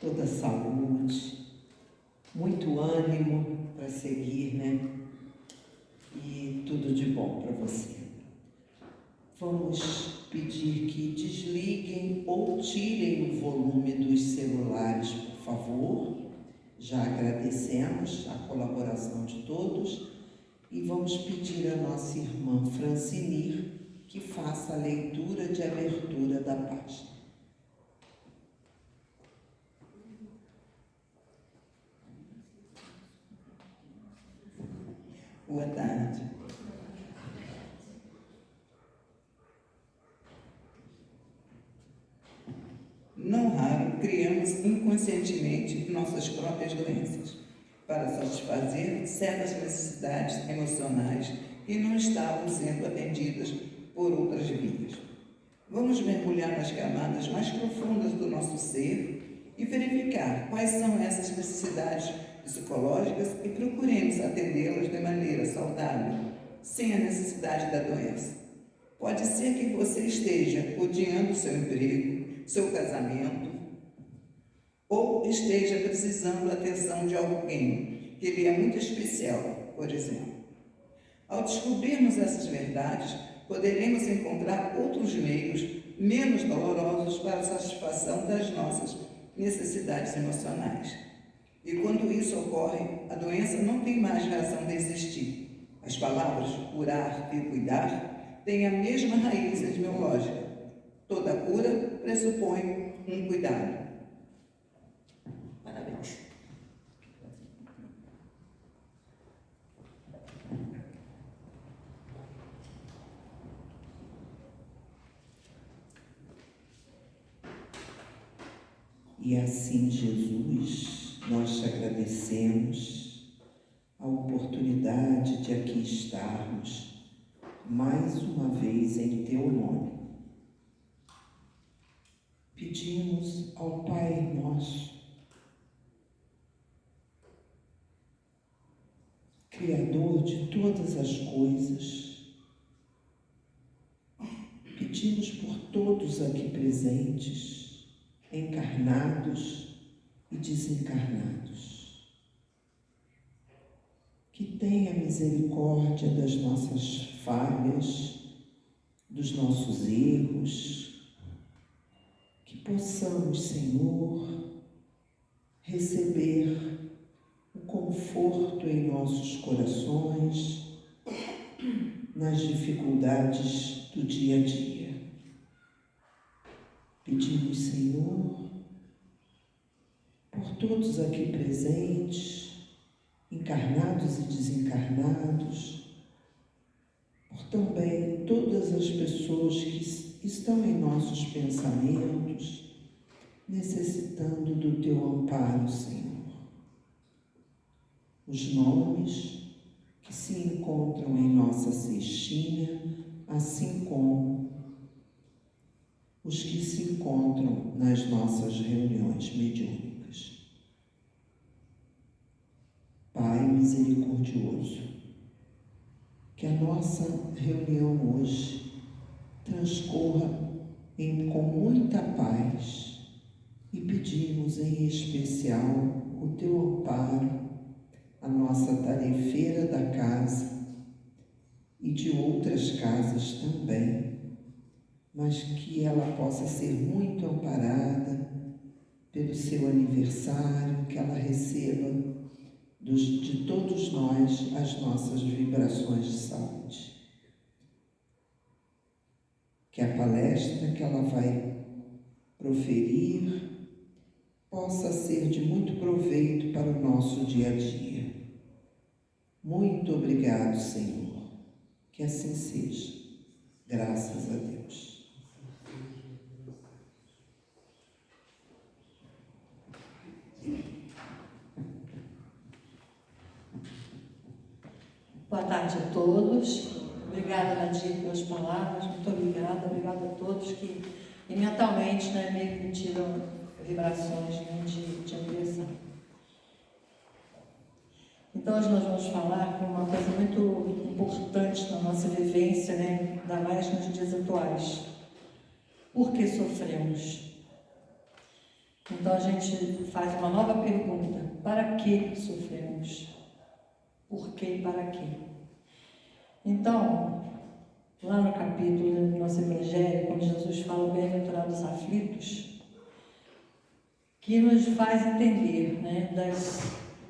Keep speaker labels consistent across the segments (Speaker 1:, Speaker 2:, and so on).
Speaker 1: toda saúde, muito ânimo para seguir, né? E tudo de bom para você. Vamos pedir que desliguem ou tirem o volume dos celulares, por favor. Já agradecemos a colaboração de todos e vamos pedir à nossa irmã Francinir que faça a leitura de abertura da página.
Speaker 2: Boa tarde. Não raro, criamos inconscientemente nossas próprias doenças para satisfazer certas necessidades emocionais que não estavam sendo atendidas por outras vias. Vamos mergulhar nas camadas mais profundas do nosso ser e verificar quais são essas necessidades psicológicas e procuremos atendê-las de maneira saudável, sem a necessidade da doença. Pode ser que você esteja odiando seu emprego, seu casamento, ou esteja precisando da atenção de alguém que lhe é muito especial, por exemplo. Ao descobrirmos essas verdades, poderemos encontrar outros meios menos dolorosos para a satisfação das nossas necessidades emocionais. E quando isso ocorre, a doença não tem mais razão de existir. As palavras curar e cuidar têm a mesma raiz etimológica. Toda cura pressupõe um cuidado. Parabéns.
Speaker 1: E assim, Jesus, nós te agradecemos a oportunidade de aqui estarmos mais uma vez em teu nome. Pedimos ao Pai nosso, Criador de todas as coisas, pedimos por todos aqui presentes, encarnados e desencarnados, que tenha misericórdia das nossas falhas, dos nossos erros, que possamos, Senhor, receber o conforto em nossos corações, nas dificuldades do dia a dia. Pedimos, Senhor, por todos aqui presentes, encarnados e desencarnados, por também todas as pessoas que estão em nossos pensamentos, necessitando do teu amparo, Senhor. Os nomes que se encontram em nossa cestinha, assim como os que se encontram nas nossas reuniões mediúnicas. Pai misericordioso, que a nossa reunião hoje transcorra com muita paz e pedimos em especial o teu amparo, a nossa tarefeira da casa e de outras casas também, mas que ela possa ser muito amparada pelo seu aniversário, que ela receba de todos nós as nossas vibrações de saúde. Que a palestra que ela vai proferir possa ser de muito proveito para o nosso dia a dia. Muito obrigado, Senhor. Que assim seja. Graças a Deus.
Speaker 3: Boa tarde a todos. Obrigada, Nadir, pelas palavras. Muito obrigada. Obrigada a todos que mentalmente me emitiram vibrações de admiração. Então, hoje nós vamos falar com uma coisa muito importante na nossa vivência, ainda mais nos dias atuais. Por que sofremos? Então a gente faz uma nova pergunta: para que sofremos? Por que e para quê? Então, lá no capítulo do nosso Evangelho, quando Jesus fala bem-aventurados aflitos, que nos faz entender, né,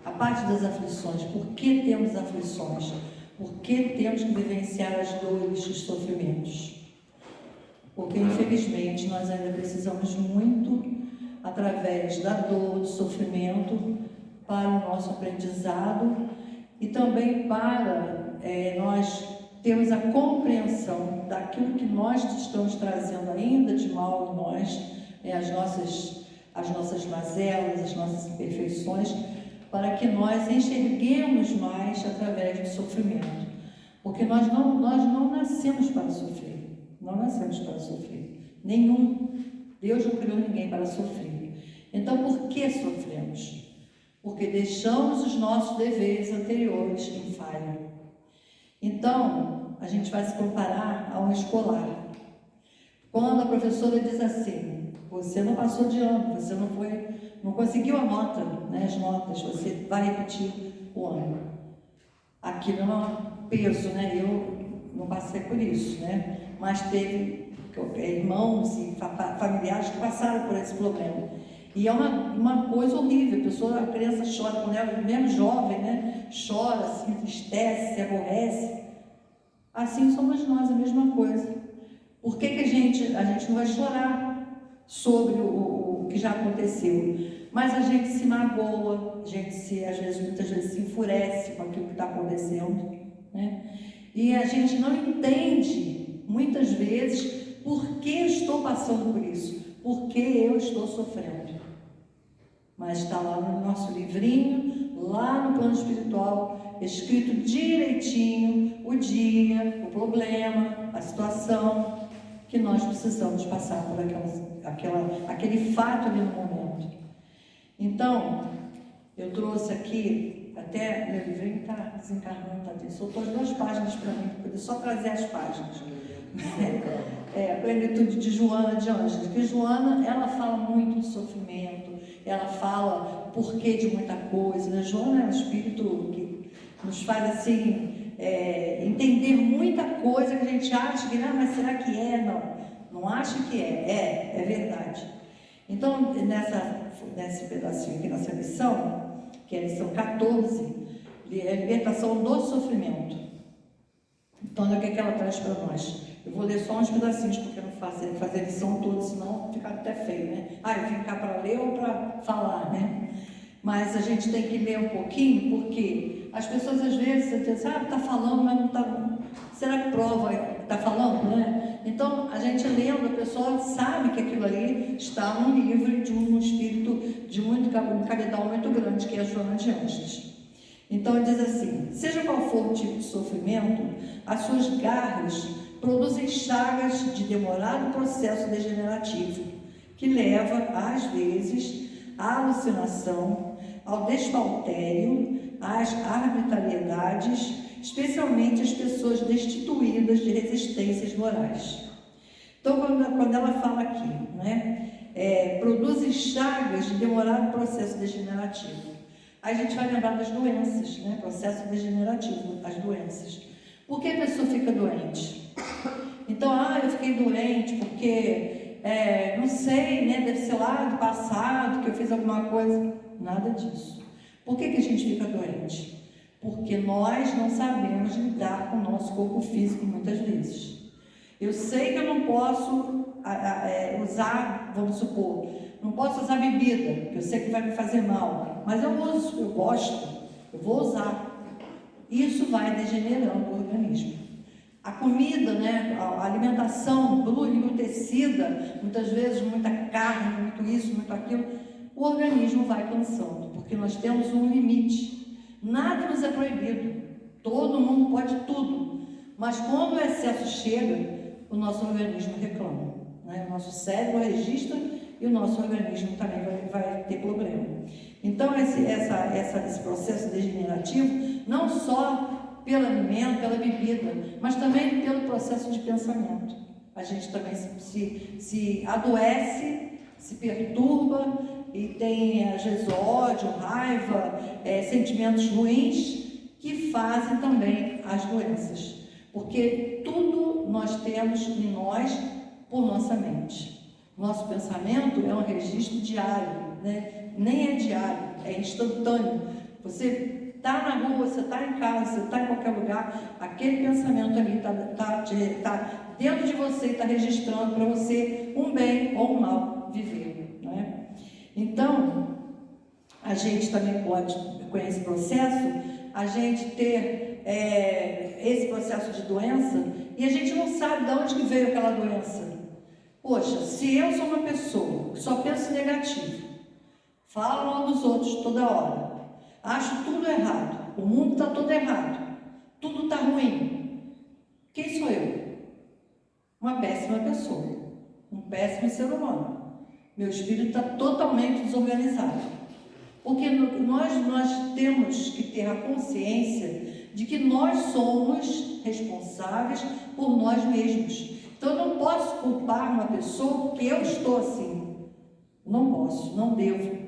Speaker 3: a parte das aflições, por que temos aflições, por que temos que vivenciar as dores, os sofrimentos. Porque, infelizmente, nós ainda precisamos muito, através da dor, do sofrimento, para o nosso aprendizado e também para nós termos a compreensão daquilo que nós estamos trazendo ainda de mal em nós, as nossas mazelas, as nossas imperfeições, para que nós enxerguemos mais através do sofrimento. Porque nós não nascemos para sofrer, não nascemos para sofrer, Deus não criou ninguém para sofrer. Então, por que sofremos? Porque deixamos os nossos deveres anteriores em falha. Então, a gente vai se comparar a um escolar. Quando a professora diz assim: você não passou de ano, você não conseguiu a nota, né, as notas, você vai repetir o ano. Aquilo é um peso, né? Eu não passei por isso, né? Mas teve irmãos e familiares que passaram por esse problema. E é uma coisa horrível, a criança chora, quando ela é mesmo jovem, né? Chora, se entristece, se aborrece. Assim somos nós, a mesma coisa. Por que a gente não vai chorar sobre o que já aconteceu? Mas a gente se magoa, a gente muitas vezes se enfurece com aquilo que está acontecendo, né? E a gente não entende, muitas vezes, por que estou passando por isso, por que eu estou sofrendo. Mas está lá no nosso livrinho, lá no plano espiritual, escrito direitinho o dia, o problema, a situação que nós precisamos passar por aquele fato ali no momento. Então, eu trouxe aqui, até meu livrinho está desencarnando, soltou as 2 páginas para mim, para poder só trazer as páginas. A plenitude de Joana de Ângeles, porque Joana, ela fala muito de sofrimento, ela fala o porquê de muita coisa, né? Joana é um espírito que nos faz assim, entender muita coisa que a gente acha que, mas será que é? Não acha que é verdade. Então, nesse pedacinho aqui, nessa lição, que é a lição 14, é a libertação do sofrimento. Então, olha o que ela traz para nós. Eu vou ler só uns pedacinhos, porque eu não faço fazer a lição toda, senão fica até feio, né? Eu vim cá para ler ou para falar, né? Mas a gente tem que ler um pouquinho, porque as pessoas às vezes dizem, está falando, mas não está... Será que prova que está falando, né? Então, a gente lendo, a pessoa sabe que aquilo ali está num livro de um espírito de um cabedal muito grande, que é a Joana de Ângeles. Então, ele diz assim: seja qual for o tipo de sofrimento, as suas garras produzem chagas de demorado processo degenerativo, que leva, às vezes, à alucinação, ao despautério, às arbitrariedades, especialmente as pessoas destituídas de resistências morais. Então, quando ela fala aqui, né, produzem chagas de demorado processo degenerativo, aí a gente vai lembrar das doenças, né, processo degenerativo, as doenças. Por que a pessoa fica doente? Então, eu fiquei doente porque, não sei, né, deve ser lá do passado que eu fiz alguma coisa. Nada disso. Por que a gente fica doente? Porque nós não sabemos lidar com o nosso corpo físico muitas vezes. Eu sei que eu não posso usar, vamos supor, não posso usar bebida, porque eu sei que vai me fazer mal, mas eu uso, eu gosto, eu vou usar. Isso vai degenerando o organismo. A comida, né, a alimentação embrutecida, muitas vezes muita carne, muito isso, muito aquilo, o organismo vai cansando, porque nós temos um limite. Nada nos é proibido, todo mundo pode tudo, mas quando o excesso chega, o nosso organismo reclama, né? O nosso cérebro registra e o nosso organismo também vai ter problema. Então, esse processo degenerativo, não só pelo alimento, pela bebida, mas também pelo processo de pensamento. A gente também se adoece, se perturba e tem às vezes ódio, raiva, sentimentos ruins que fazem também as doenças. Porque tudo nós temos em nós por nossa mente. Nosso pensamento é um registro diário, né? Nem é diário, é instantâneo. Você está na rua, você está em casa, você está em qualquer lugar, aquele pensamento ali está dentro de você, está registrando para você um bem ou um mal viver, né? Então, a gente também pode, com esse processo, a gente ter esse processo de doença e a gente não sabe de onde que veio aquela doença. Poxa, se eu sou uma pessoa que só pensa negativo, falo mal dos outros toda hora, acho tudo errado, o mundo está todo errado, tudo está ruim, quem sou eu? Uma péssima pessoa, um péssimo ser humano. Meu espírito está totalmente desorganizado. Porque nós temos que ter a consciência de que nós somos responsáveis por nós mesmos. Então, eu não posso culpar uma pessoa porque eu estou assim. Não posso, não devo.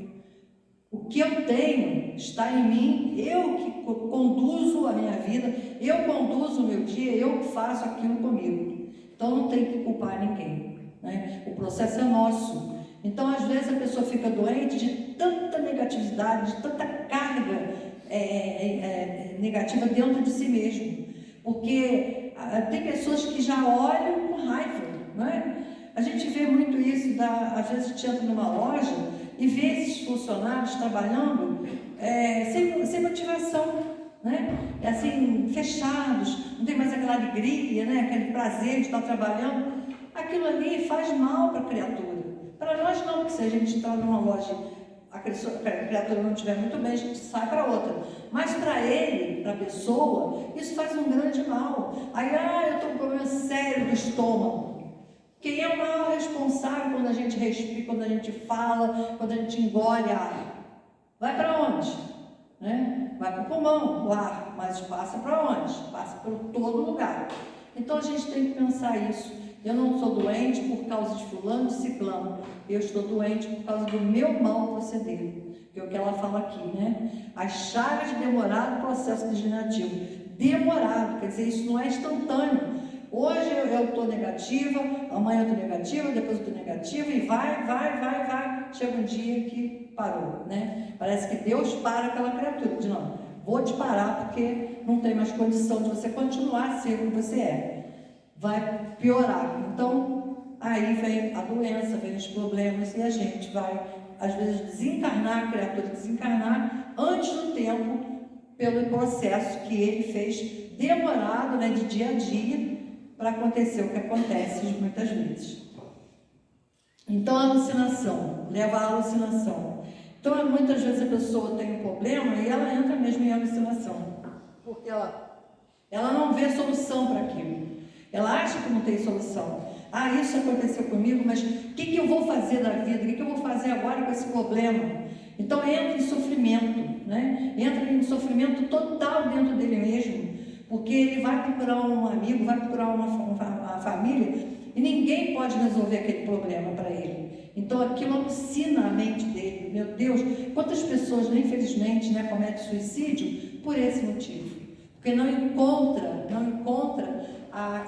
Speaker 3: O que eu tenho está em mim, eu que conduzo a minha vida, eu conduzo o meu dia, eu que faço aquilo comigo. Então, não tem que culpar ninguém, né? O processo é nosso. Então, às vezes, a pessoa fica doente de tanta negatividade, de tanta carga negativa dentro de si mesmo. Porque tem pessoas que já olham com raiva, não é? A gente vê muito isso, às vezes a gente entra numa loja e vê esses funcionários trabalhando sem motivação, né? Assim, fechados, não tem mais aquela alegria, né? Aquele prazer de estar trabalhando. Aquilo ali faz mal para a criatura. Para nós não, porque se a gente entrar numa loja, a criatura não estiver muito bem, a gente sai para outra. Mas para ele, para a pessoa, isso faz um grande mal. Aí, eu estou com um problema sério do estômago. Quem é o maior responsável quando a gente respira, quando a gente fala, quando a gente engole ar? Vai para onde? Né? Vai para o pulmão, o ar, mas passa para onde? Passa por todo lugar. Então a gente tem que pensar isso. Eu não sou doente por causa de fulano, de ciclano. Eu estou doente por causa do meu mau proceder. Que é o que ela fala aqui, né? As chagas de demorado processo degenerativo. Demorado, quer dizer, isso não é instantâneo. Hoje eu estou negativa, amanhã eu estou negativa, depois eu estou negativa e vai. Chega um dia que parou, né? Parece que Deus para aquela criatura. Diz, não, vou te parar porque não tem mais condição de você continuar a ser como você é. Vai piorar. Então, aí vem a doença, vem os problemas e a gente vai, às vezes, desencarnar, a criatura desencarnar antes do tempo, pelo processo que ele fez demorado, né, de dia a dia, para acontecer o que acontece muitas vezes. Então, a alucinação, leva à alucinação. Então, muitas vezes a pessoa tem um problema e ela entra mesmo em alucinação, porque ela não vê solução para aquilo. Ela acha que não tem solução. Isso aconteceu comigo, mas o que eu vou fazer da vida? O que eu vou fazer agora com esse problema? Então entra em sofrimento, né? Entra em sofrimento total dentro dele mesmo, porque ele vai procurar um amigo, vai procurar uma família e ninguém pode resolver aquele problema para ele. Então aquilo alucina a mente dele. Meu Deus, quantas pessoas, infelizmente, né, cometem suicídio por esse motivo? Porque não encontra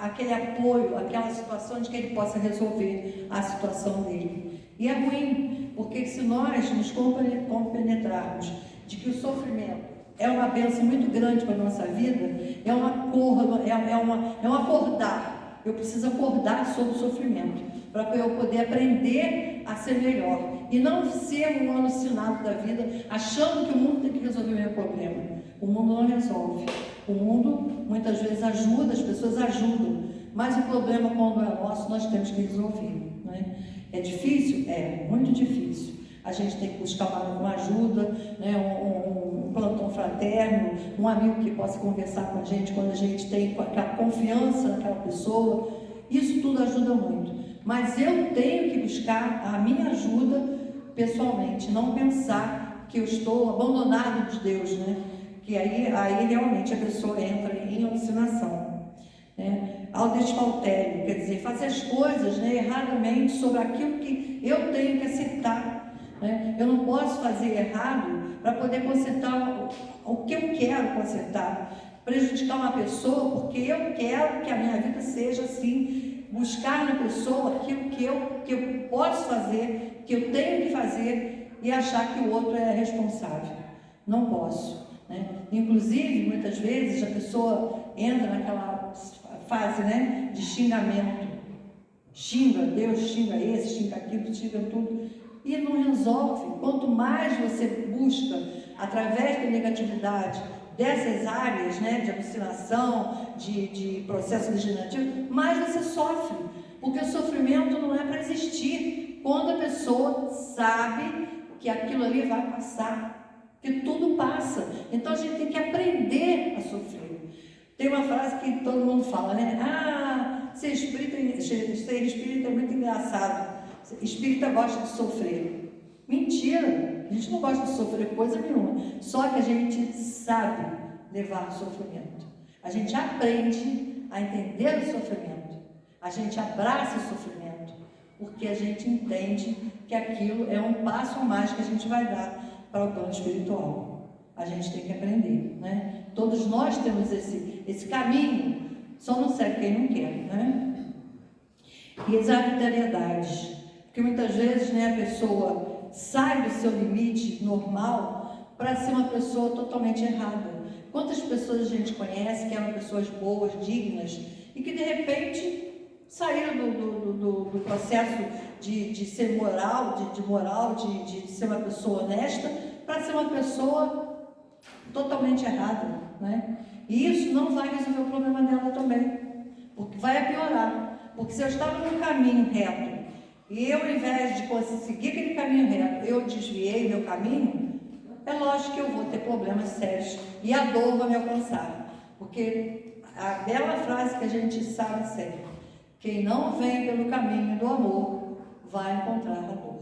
Speaker 3: aquele apoio, aquela situação de que ele possa resolver a situação dele. E é ruim, porque se nós nos compenetrarmos de que o sofrimento é uma bênção muito grande para a nossa vida, é um acordar. Eu preciso acordar sobre o sofrimento, para eu poder aprender a ser melhor. E não ser um alucinado da vida, achando que o mundo tem que resolver o meu problema. O mundo não resolve. O mundo muitas vezes ajuda, as pessoas ajudam, mas o problema, quando é nosso, nós temos que resolver, né? É difícil? É, muito difícil. A gente tem que buscar uma ajuda, né? um plantão fraterno, um amigo que possa conversar com a gente quando a gente tem aquela confiança naquela pessoa. Isso tudo ajuda muito. Mas eu tenho que buscar a minha ajuda pessoalmente, não pensar que eu estou abandonado de Deus, né? Que aí realmente a pessoa entra em alucinação, né? Autodespautério, quer dizer, fazer as coisas, né, erradamente sobre aquilo que eu tenho que aceitar, né? Eu não posso fazer errado para poder consertar o que eu quero consertar, prejudicar uma pessoa porque eu quero que a minha vida seja assim, buscar na pessoa aquilo que eu posso fazer, que eu tenho que fazer e achar que o outro é responsável. Não posso, né? Inclusive, muitas vezes a pessoa entra naquela fase, né, de xingamento. Xinga Deus, xinga esse, xinga aquilo, xinga tudo. E não resolve. Quanto mais você busca, através da negatividade, dessas áreas, né, de alucinação, de processo legislativo, mais você sofre. Porque o sofrimento não é para existir quando a pessoa sabe que aquilo ali vai passar, que tudo passa. Então a gente tem que aprender a sofrer. Tem uma frase que todo mundo fala, né? Ser espírita é muito engraçado. Espírita gosta de sofrer. Mentira! A gente não gosta de sofrer coisa nenhuma. Só que a gente sabe levar o sofrimento. A gente aprende a entender o sofrimento. A gente abraça o sofrimento. Porque a gente entende que aquilo é um passo a mais que a gente vai dar para o plano espiritual. A gente tem que aprender, né? Todos nós temos esse caminho. Só não segue quem não quer, né? E as arbitrariedades, porque muitas vezes, né, a pessoa sai do seu limite normal para ser uma pessoa totalmente errada. Quantas pessoas a gente conhece que eram pessoas boas, dignas, e que de repente saíram do processo de ser moral, de ser uma pessoa honesta, para ser uma pessoa totalmente errada, né? E isso não vai resolver o problema dela também, porque vai piorar. Porque se eu estava no caminho reto e eu, ao invés de conseguir aquele caminho reto, eu desviei meu caminho, é lógico que eu vou ter problemas sérios e a dor vai me alcançar. Porque a bela frase que a gente sabe sempre: quem não vem pelo caminho do amor vai encontrar a dor.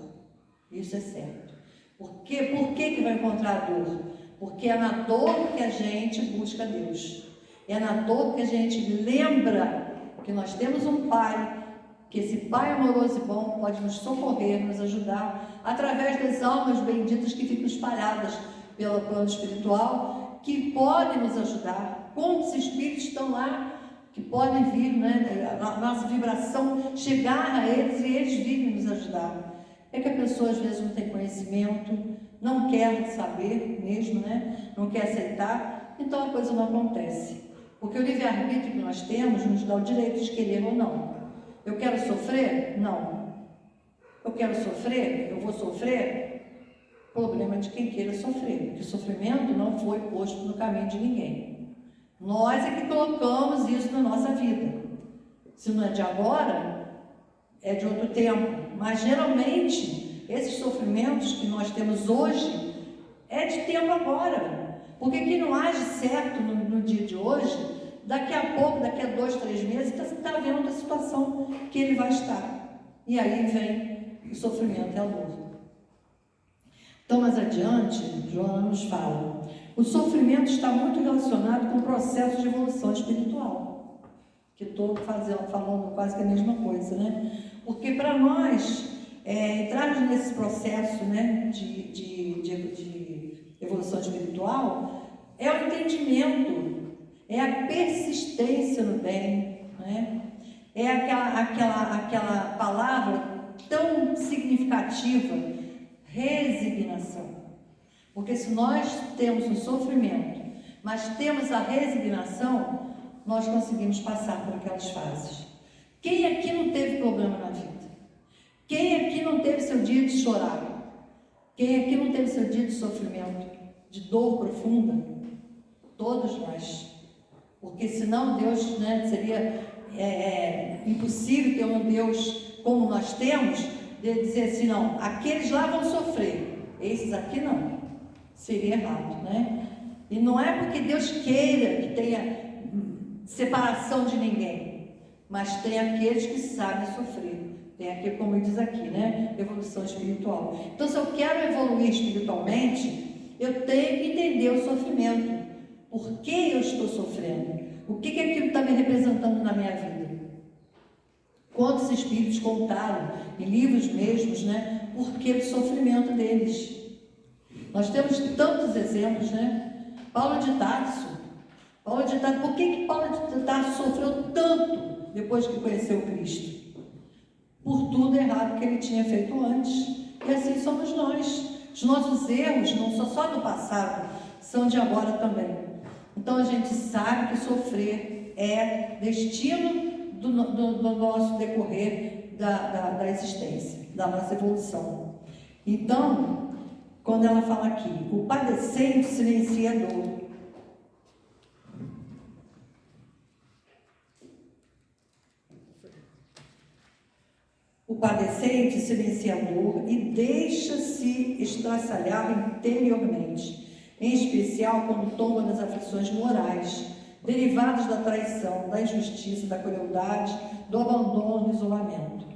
Speaker 3: Isso é certo. Por que vai encontrar a dor? Porque é na dor que a gente busca Deus. É na dor que a gente lembra que nós temos um Pai, que esse Pai amoroso e bom pode nos socorrer, nos ajudar, através das almas benditas que ficam espalhadas pelo plano espiritual, que podem nos ajudar. Quantos espíritos estão lá que podem vir, né, a nossa vibração chegar a eles e eles virem nos ajudar. É que a pessoa às vezes não tem conhecimento, não quer saber mesmo, né? Não quer aceitar, então a coisa não acontece. Porque o livre-arbítrio que nós temos nos dá o direito de querer ou não. Eu quero sofrer? Não. Eu quero sofrer? Eu vou sofrer? Problema de quem queira sofrer, porque o sofrimento não foi posto no caminho de ninguém. Nós é que colocamos isso na nossa vida. Se não é de agora, é de outro tempo. Mas geralmente esses sofrimentos que nós temos hoje é de tempo agora. Porque quem não age certo no dia de hoje, daqui a pouco, daqui a 2, 3 meses, está vendo a situação que ele vai estar. E aí vem o sofrimento e a dor. Então, mais adiante, Joana nos fala: o sofrimento está muito relacionado com o processo de evolução espiritual. Que estou falando quase que a mesma coisa, né? Porque para nós entrarmos nesse processo, né, de evolução espiritual, é o entendimento, é a persistência no bem, né? É aquela palavra tão significativa, resignação. Porque se nós temos o sofrimento, mas temos a resignação, nós conseguimos passar por aquelas fases. Quem aqui não teve problema na vida? Quem aqui não teve seu dia de chorar? Quem aqui não teve seu dia de sofrimento, de dor profunda? Todos nós. Porque senão Deus, né, seria impossível ter um Deus como nós temos, de dizer assim: não, aqueles lá vão sofrer, esses aqui não. Seria errado, né? E não é porque Deus queira que tenha separação de ninguém, mas tem aqueles que sabem sofrer. Tem aqui, como diz aqui, né? Evolução espiritual. Então, se eu quero evoluir espiritualmente, eu tenho que entender o sofrimento. Por que eu estou sofrendo? O que aquilo está me representando na minha vida? Quantos espíritos contaram, em livros mesmos, né? Por que o sofrimento? sofrimento deles. Nós temos tantos exemplos, né? Paulo de Tarso, por que Paulo de Tarso sofreu tanto depois que conheceu Cristo? Por tudo errado que ele tinha feito antes. E assim somos nós. Os nossos erros não são só do passado, são de agora também. Então a gente sabe que sofrer é destino do nosso decorrer da existência, da nossa evolução. Então, quando ela fala aqui, o padecente silencia a dor. O padecente silencia a dor e deixa-se estraçalhar interiormente, em especial quando tomba nas aflições morais, derivadas da traição, da injustiça, da crueldade, do abandono e isolamento.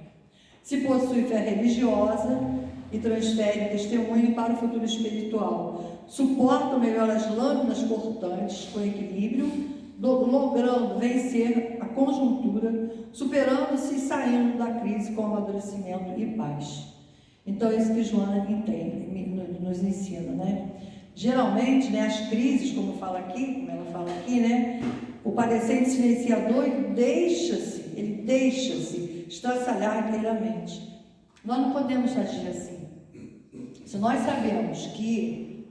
Speaker 3: Se possui fé religiosa e transfere testemunho para o futuro espiritual, suporta melhor as lâminas cortantes com equilíbrio, logrando vencer a conjuntura, superando-se e saindo da crise com amadurecimento e paz. Então, é isso que Joana nos ensina, né? Geralmente, né, as crises, como ela fala aqui, né, o padecente silenciador, ele deixa-se estraçalhar inteiramente. Nós não podemos agir assim. Se nós sabemos que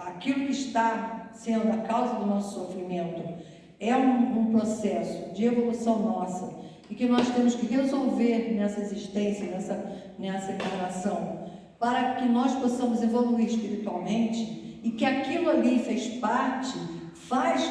Speaker 3: aquilo que está sendo a causa do nosso sofrimento é um processo de evolução nossa e que nós temos que resolver nessa existência, nessa encarnação, para que nós possamos evoluir espiritualmente e que aquilo ali faz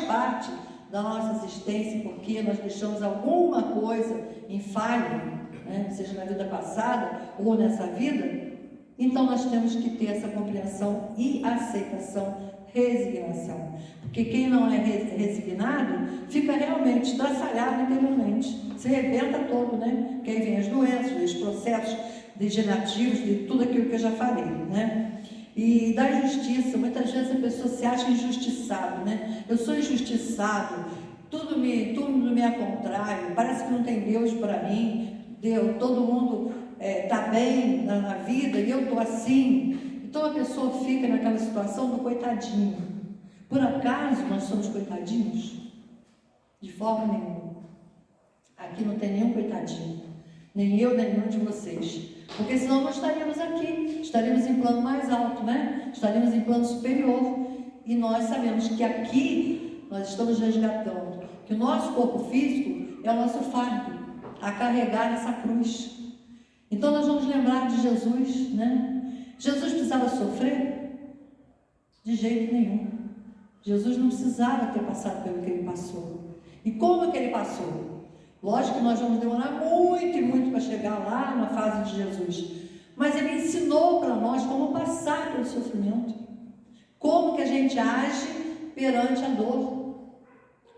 Speaker 3: parte da nossa existência, porque nós deixamos alguma coisa em falha, né, seja na vida passada ou nessa vida. Então nós temos que ter essa compreensão e aceitação, resignação. Porque quem não é resignado fica realmente estraçalhado interiormente, se rebenta todo, né? Que aí vem as doenças, os processos degenerativos, de tudo aquilo que eu já falei, né? E da injustiça, muitas vezes a pessoa se acha injustiçado, né? Eu sou injustiçado, tudo me é contrário, parece que não tem Deus para mim, todo mundo está bem na vida e eu estou assim. Então a pessoa fica naquela situação do coitadinho. Por acaso nós somos coitadinhos? De forma nenhuma. Aqui não tem nenhum coitadinho, nem eu, nem nenhum de vocês. Porque senão nós estaríamos aqui, estaríamos em plano mais alto, né? Estaríamos em plano superior. E nós sabemos que aqui nós estamos resgatando, que o nosso corpo físico é o nosso fardo a carregar essa cruz. Então nós vamos lembrar de Jesus, né? Jesus precisava sofrer? De jeito nenhum. Jesus não precisava ter passado pelo que ele passou. E como que ele passou? Lógico que nós vamos demorar muito e muito para chegar lá na fase de Jesus. Mas ele ensinou para nós como passar pelo sofrimento. Como que a gente age perante a dor.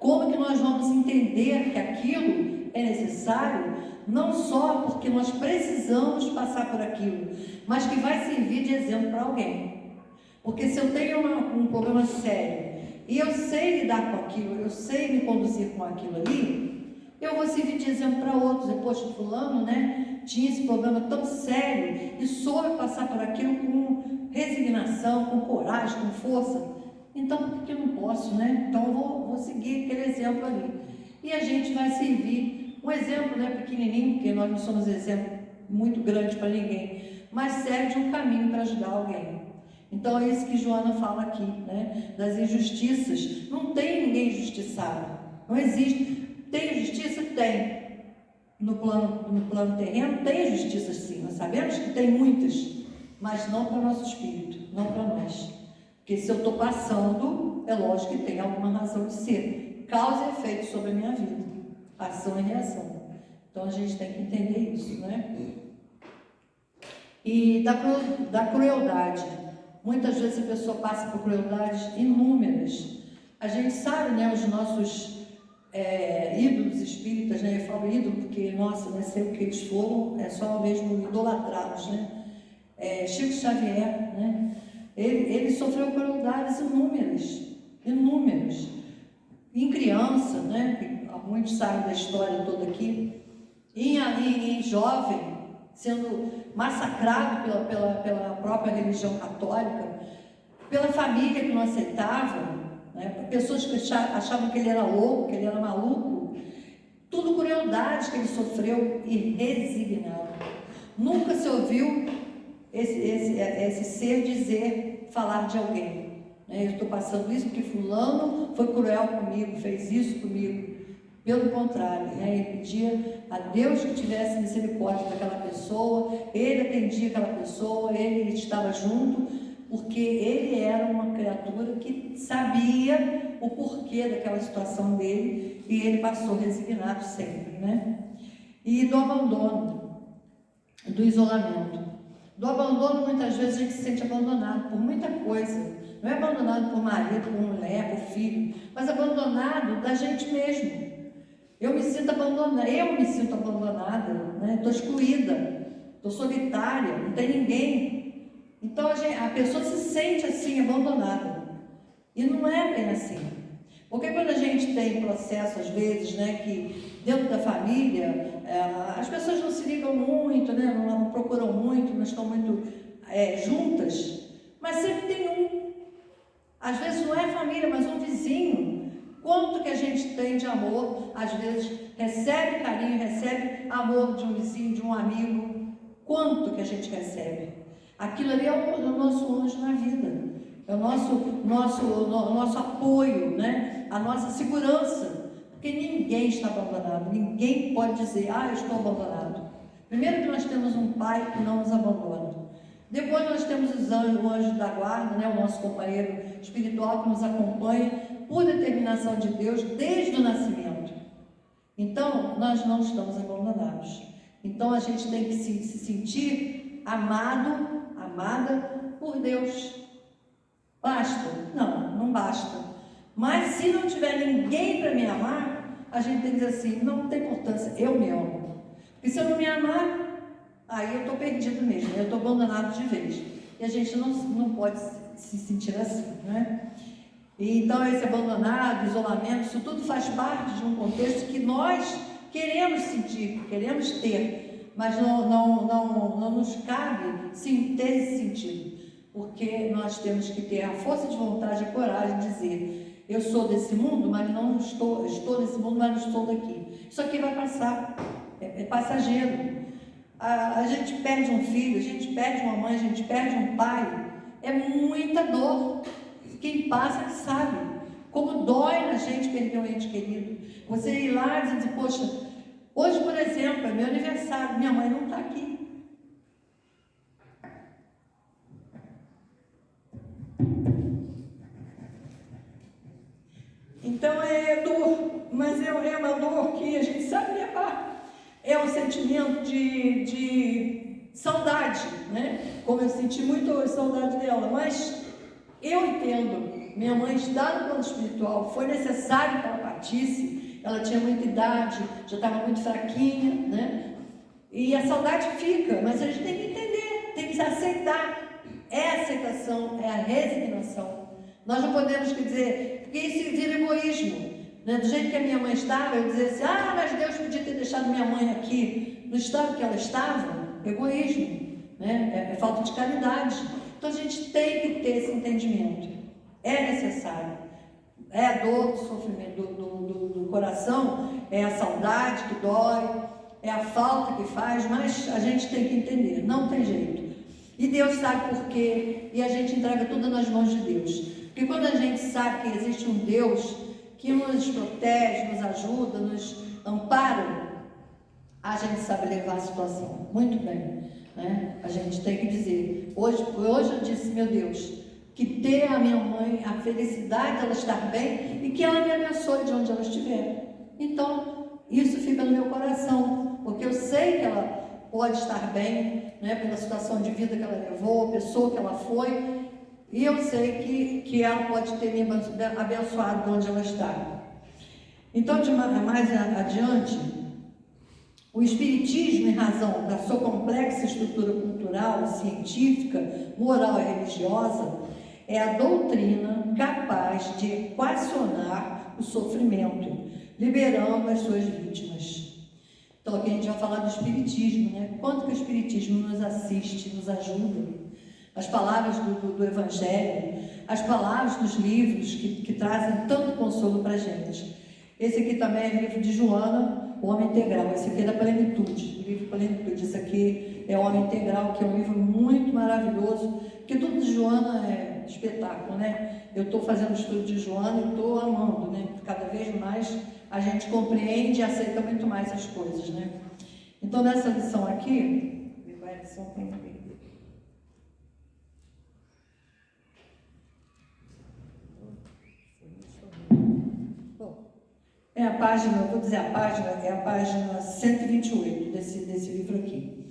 Speaker 3: Como que nós vamos entender que aquilo é necessário, não só porque nós precisamos passar por aquilo, mas que vai servir de exemplo para alguém. Porque se eu tenho um problema sério e eu sei lidar com aquilo, eu sei me conduzir com aquilo ali, eu vou servir de exemplo para outros. Poxa, fulano, né, tinha esse problema tão sério e soube passar por aquilo com resignação, com coragem, com força. Então, por que eu não posso, né? Então, eu vou seguir aquele exemplo ali. E a gente vai servir um exemplo, né, pequenininho, porque nós não somos exemplo muito grande para ninguém, mas serve de um caminho para ajudar alguém. Então, é isso que Joana fala aqui, né, das injustiças. Não tem ninguém injustiçado, não existe. Tem justiça? Tem. No plano terreno tem justiça, sim. Nós sabemos que tem muitas, mas não para o nosso espírito, não para nós. Porque se eu estou passando, é lógico que tem alguma razão de ser. Causa e efeito sobre a minha vida. Ação e reação. Então a gente tem que entender isso, né? E da crueldade. Muitas vezes a pessoa passa por crueldades inúmeras. A gente sabe, né, os nossos ídolos espíritas, né? Eu falo ídolo porque, nossa, não sei o que eles foram, é só mesmo idolatrados, né? Chico Xavier, né? Ele sofreu crueldades inúmeras. Em criança, né? Muitos sabem da história toda aqui. Em jovem, sendo massacrado pela própria religião católica, pela família que não aceitava, né? Pessoas que achavam que ele era louco, que ele era maluco, tudo crueldade que ele sofreu e resignado. Nunca se ouviu esse ser dizer, falar de alguém, né? Eu estou passando isso porque fulano foi cruel comigo, fez isso comigo. Pelo contrário, né? Ele pedia a Deus que tivesse misericórdia daquela pessoa, ele atendia aquela pessoa, ele estava junto, porque ele era uma criatura que sabia o porquê daquela situação dele, e ele passou resignado sempre, né? E do abandono, do isolamento. Do abandono, muitas vezes a gente se sente abandonado por muita coisa. Não é abandonado por marido, por mulher, por filho, mas abandonado da gente mesmo. Eu me sinto abandonada, né? Estou excluída, estou solitária, não tem ninguém. Então a pessoa se sente assim, abandonada. E não é bem assim. Porque quando a gente tem processo, às vezes, né, que dentro da família, as pessoas não se ligam muito, né, não procuram muito, não estão muito juntas, mas sempre tem um. Às vezes não é família, mas um vizinho. Quanto que a gente tem de amor, às vezes recebe carinho, recebe amor de um vizinho, de um amigo. Quanto que a gente recebe? Aquilo ali é o nosso anjo na vida, é o nosso apoio, né? A nossa segurança, porque ninguém está abandonado, ninguém pode dizer, eu estou abandonado. Primeiro que nós temos um Pai que não nos abandona. Depois nós temos o anjo da guarda, né? O nosso companheiro espiritual que nos acompanha por determinação de Deus desde o nascimento. Então, nós não estamos abandonados. Então, a gente tem que se sentir amado, amada por Deus. Basta? Não, não basta. Mas se não tiver ninguém para me amar, a gente tem que dizer assim, não tem importância, eu me amo. Porque se eu não me amar, aí eu estou perdido mesmo, eu estou abandonado de vez. E a gente não pode se sentir assim, né? E então esse abandonado, isolamento, isso tudo faz parte de um contexto que nós queremos sentir, queremos ter, mas não nos cabe sim, ter esse sentido, porque nós temos que ter a força de vontade e a coragem de dizer, eu sou desse mundo, mas não estou desse mundo, mas não estou daqui. Isso aqui vai passar, é passageiro. A gente perde um filho, a gente perde uma mãe, a gente perde um pai, é muita dor. Quem passa que sabe como dói na gente perder um ente querido. Você ir lá e dizer, poxa, hoje, por exemplo, é meu aniversário, minha mãe não está aqui. Então é dor, mas é uma dor que a gente sabe levar. É um sentimento de saudade, né? Como eu senti muito saudade dela, mas eu entendo, minha mãe está no plano espiritual, foi necessário que ela partisse, ela tinha muita idade, já estava muito fraquinha, né? E a saudade fica, mas a gente tem que entender, tem que aceitar. É a aceitação, é a resignação. Nós não podemos dizer, porque isso vira egoísmo. Né? Do jeito que a minha mãe estava, eu dizer assim, mas Deus podia ter deixado minha mãe aqui no estado que ela estava. Egoísmo, né? É falta de caridade. Então a gente tem que ter esse entendimento, é necessário, é a dor do sofrimento do coração, é a saudade que dói, é a falta que faz, mas a gente tem que entender, não tem jeito. E Deus sabe por quê, e a gente entrega tudo nas mãos de Deus. Porque quando a gente sabe que existe um Deus que nos protege, nos ajuda, nos ampara, a gente sabe levar a situação muito bem. Né? A gente tem que dizer, hoje eu disse, meu Deus, que ter a minha mãe a felicidade de ela estar bem e que ela me abençoe de onde ela estiver. Então, isso fica no meu coração, porque eu sei que ela pode estar bem, né, pela situação de vida que ela levou, a pessoa que ela foi, e eu sei que ela pode ter me abençoado de onde ela está. Então, mais adiante, o Espiritismo, em razão da sua complexa estrutura cultural, científica, moral e religiosa, é a doutrina capaz de equacionar o sofrimento, liberando as suas vítimas. Então aqui a gente vai falar do Espiritismo, né? Quanto que o Espiritismo nos assiste, nos ajuda. As palavras do Evangelho, as palavras dos livros que trazem tanto consolo para a gente. Esse aqui também é o livro de Joana, O Homem Integral. Esse aqui é da Plenitude, o livro Plenitude. Esse aqui é O Homem Integral, que é um livro muito maravilhoso, porque tudo de Joana é espetáculo, né? Eu estou fazendo o estudo de Joana e estou amando, né? Cada vez mais a gente compreende e aceita muito mais as coisas, né? Então, nessa lição aqui, a lição tem que ver. É a página, vou dizer a página, é a página 128 desse livro aqui.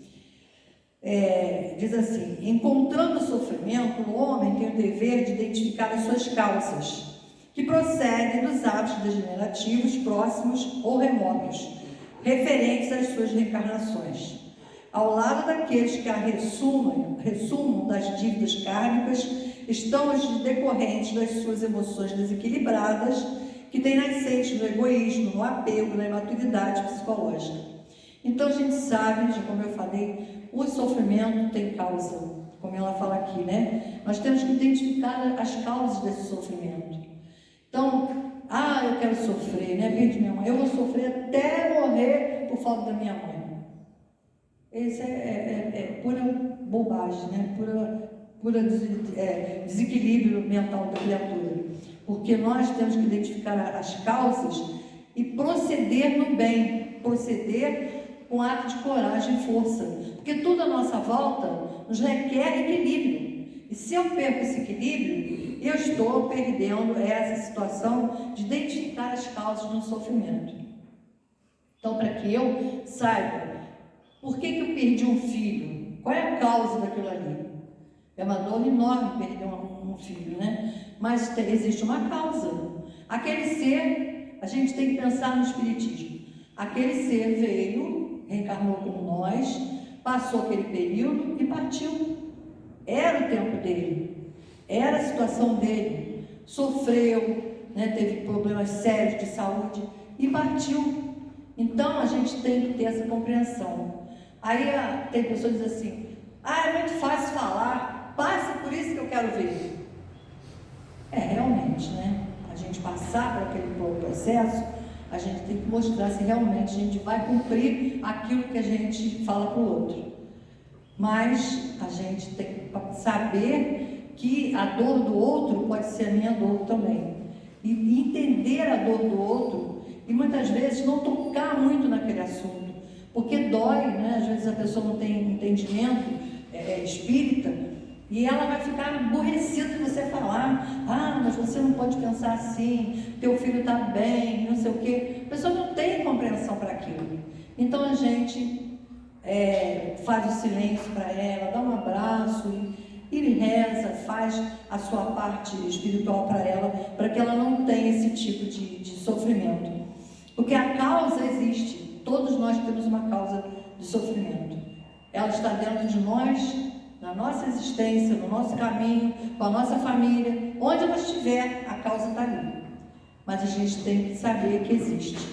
Speaker 3: Diz assim: encontrando o sofrimento, o homem tem o dever de identificar as suas causas, que procedem dos hábitos degenerativos próximos ou remotos, referentes às suas reencarnações. Ao lado daqueles que a ressumam das dívidas kármicas, estão os decorrentes das suas emoções desequilibradas, que tem nascente no egoísmo, no apego, na imaturidade psicológica. Então a gente sabe, como eu falei, o sofrimento tem causa, como ela fala aqui, né? Nós temos que identificar as causas desse sofrimento. Então, eu quero sofrer, né? Perdi minha mãe, eu vou sofrer até morrer por falta da minha mãe. Esse é pura bobagem, né? Pura desequilíbrio mental da criatura. Porque nós temos que identificar as causas e proceder no bem, proceder com ato de coragem e força. Porque tudo à nossa volta nos requer equilíbrio. E se eu perco esse equilíbrio, eu estou perdendo essa situação de identificar as causas do sofrimento. Então, para que eu saiba por que eu perdi um filho, qual é a causa daquilo ali? É uma dor enorme perder um filho, né? Mas existe uma causa. Aquele ser, a gente tem que pensar no Espiritismo. Aquele ser veio, reencarnou como nós, passou aquele período e partiu. Era o tempo dele, era a situação dele. Sofreu, né? Teve problemas sérios de saúde e partiu. Então a gente tem que ter essa compreensão. Aí tem pessoas que dizem assim: é muito fácil falar, passa por isso que eu quero ver. Realmente, né? A gente passar por aquele processo, a gente tem que mostrar se realmente a gente vai cumprir aquilo que a gente fala para o outro. Mas a gente tem que saber que a dor do outro pode ser a minha dor também. E entender a dor do outro e muitas vezes não tocar muito naquele assunto, porque dói, né? Às vezes a pessoa não tem entendimento espírita, e ela vai ficar aborrecida de você falar: mas você não pode pensar assim, teu filho está bem, não sei o quê. A pessoa não tem compreensão para aquilo. Então a gente faz o silêncio para ela, dá um abraço e reza, faz a sua parte espiritual para ela, para que ela não tenha esse tipo de sofrimento. Porque a causa existe, todos nós temos uma causa de sofrimento. Ela está dentro de nós, na nossa existência, no nosso caminho, com a nossa família, onde ela estiver, a causa está ali. Mas a gente tem que saber que existe,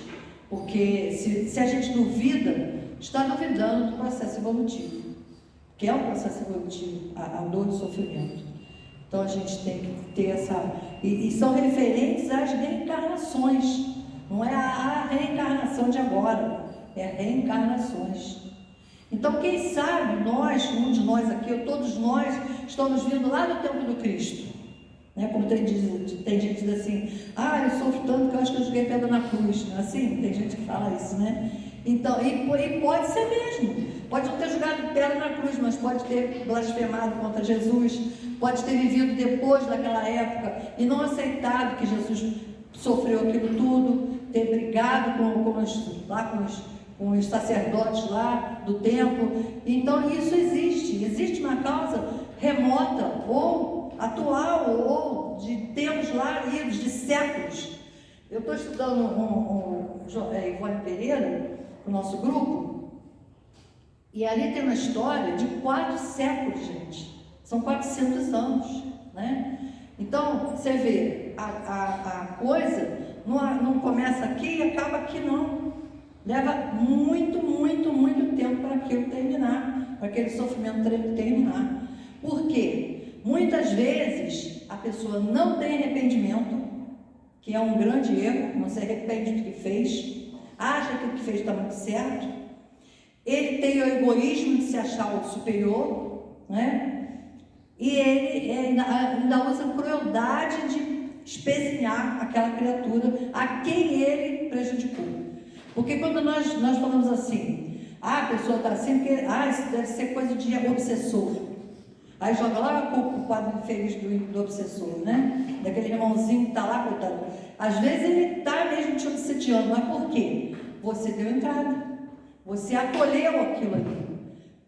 Speaker 3: porque se a gente duvida, está duvidando do processo evolutivo, que é um processo evolutivo, a dor e o sofrimento. Então a gente tem que ter essa... E são referentes às reencarnações, não é a reencarnação de agora, é reencarnações. Então, quem sabe nós, um de nós aqui, ou todos nós, estamos vindo lá do tempo do Cristo, né? Como tem gente que diz assim: eu sofro tanto que eu acho que eu joguei pedra na cruz, não é assim? Tem gente que fala isso, né? Então, e pode ser mesmo, pode não ter jogado pedra na cruz, mas pode ter blasfemado contra Jesus, pode ter vivido depois daquela época e não aceitado que Jesus sofreu aquilo tudo, ter brigado com os sacerdotes lá do templo. Então isso existe uma causa remota ou atual ou de tempos lá idos, de séculos. Eu estou estudando Ivone Pereira, o nosso grupo, e ali tem uma história de 4 séculos, gente. São 400 anos, né? Então você vê, a coisa não começa aqui e acaba aqui, não. Leva muito, muito, muito tempo para aquilo terminar, para aquele sofrimento terminar. Por quê? Muitas vezes a pessoa não tem arrependimento, que é um grande erro, não se arrepende do que fez, acha que o que fez está muito certo. Ele tem o egoísmo de se achar o superior, né? E ele ainda usa crueldade de espezinhar aquela criatura a quem ele prejudicou. Porque quando nós falamos assim, a pessoa está assim, porque isso deve ser coisa de obsessor. Aí joga lá o quadro infeliz do obsessor, né? Daquele irmãozinho que está lá, coitado. Às vezes ele está mesmo te obsediando, mas por quê? Você deu entrada, você acolheu aquilo ali.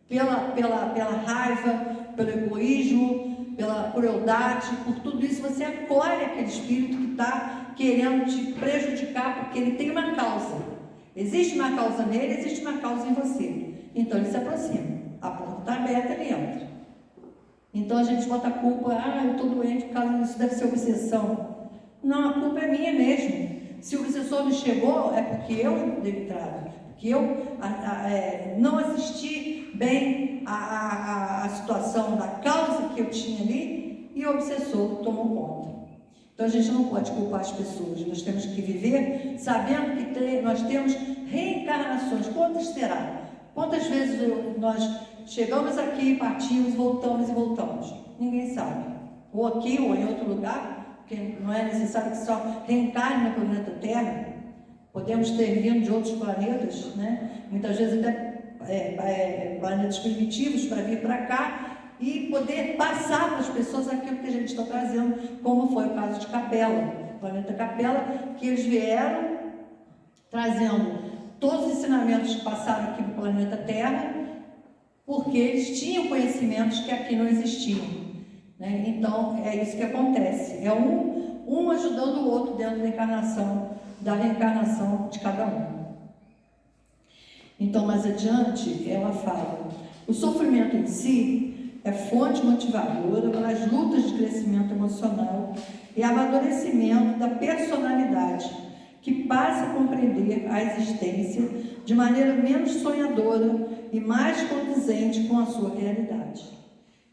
Speaker 3: Pela raiva, pelo egoísmo, pela crueldade, por tudo isso você acolhe aquele espírito que está querendo te prejudicar, porque ele tem uma causa. Existe uma causa nele, existe uma causa em você. Então ele se aproxima, a porta está aberta, ele entra. Então a gente bota a culpa, eu estou doente por causa disso, deve ser obsessão. Não, a culpa é minha mesmo. Se o obsessor me chegou, é porque eu dei entrada, porque eu não assisti bem a situação da causa que eu tinha ali e o obsessor tomou conta. Então a gente não pode culpar as pessoas, nós temos que viver sabendo que nós temos reencarnações. Quantas será? Quantas vezes nós chegamos aqui, partimos, voltamos e voltamos? Ninguém sabe. Ou aqui ou em outro lugar, porque não é necessário que só reencarne no planeta Terra. Podemos ter vindo de outros planetas, né? Muitas vezes até planetas primitivos para vir para cá e poder passar para as pessoas aquilo que a gente está trazendo, como foi o caso de Capela, o planeta Capela, que eles vieram trazendo todos os ensinamentos que passaram aqui no planeta Terra, porque eles tinham conhecimentos que aqui não existiam, né? Então é isso que acontece, é um ajudando o outro dentro da reencarnação de cada um. Então mais adiante ela fala, o sofrimento em si é fonte motivadora para as lutas de crescimento emocional e amadurecimento da personalidade, que passa a compreender a existência de maneira menos sonhadora e mais condizente com a sua realidade.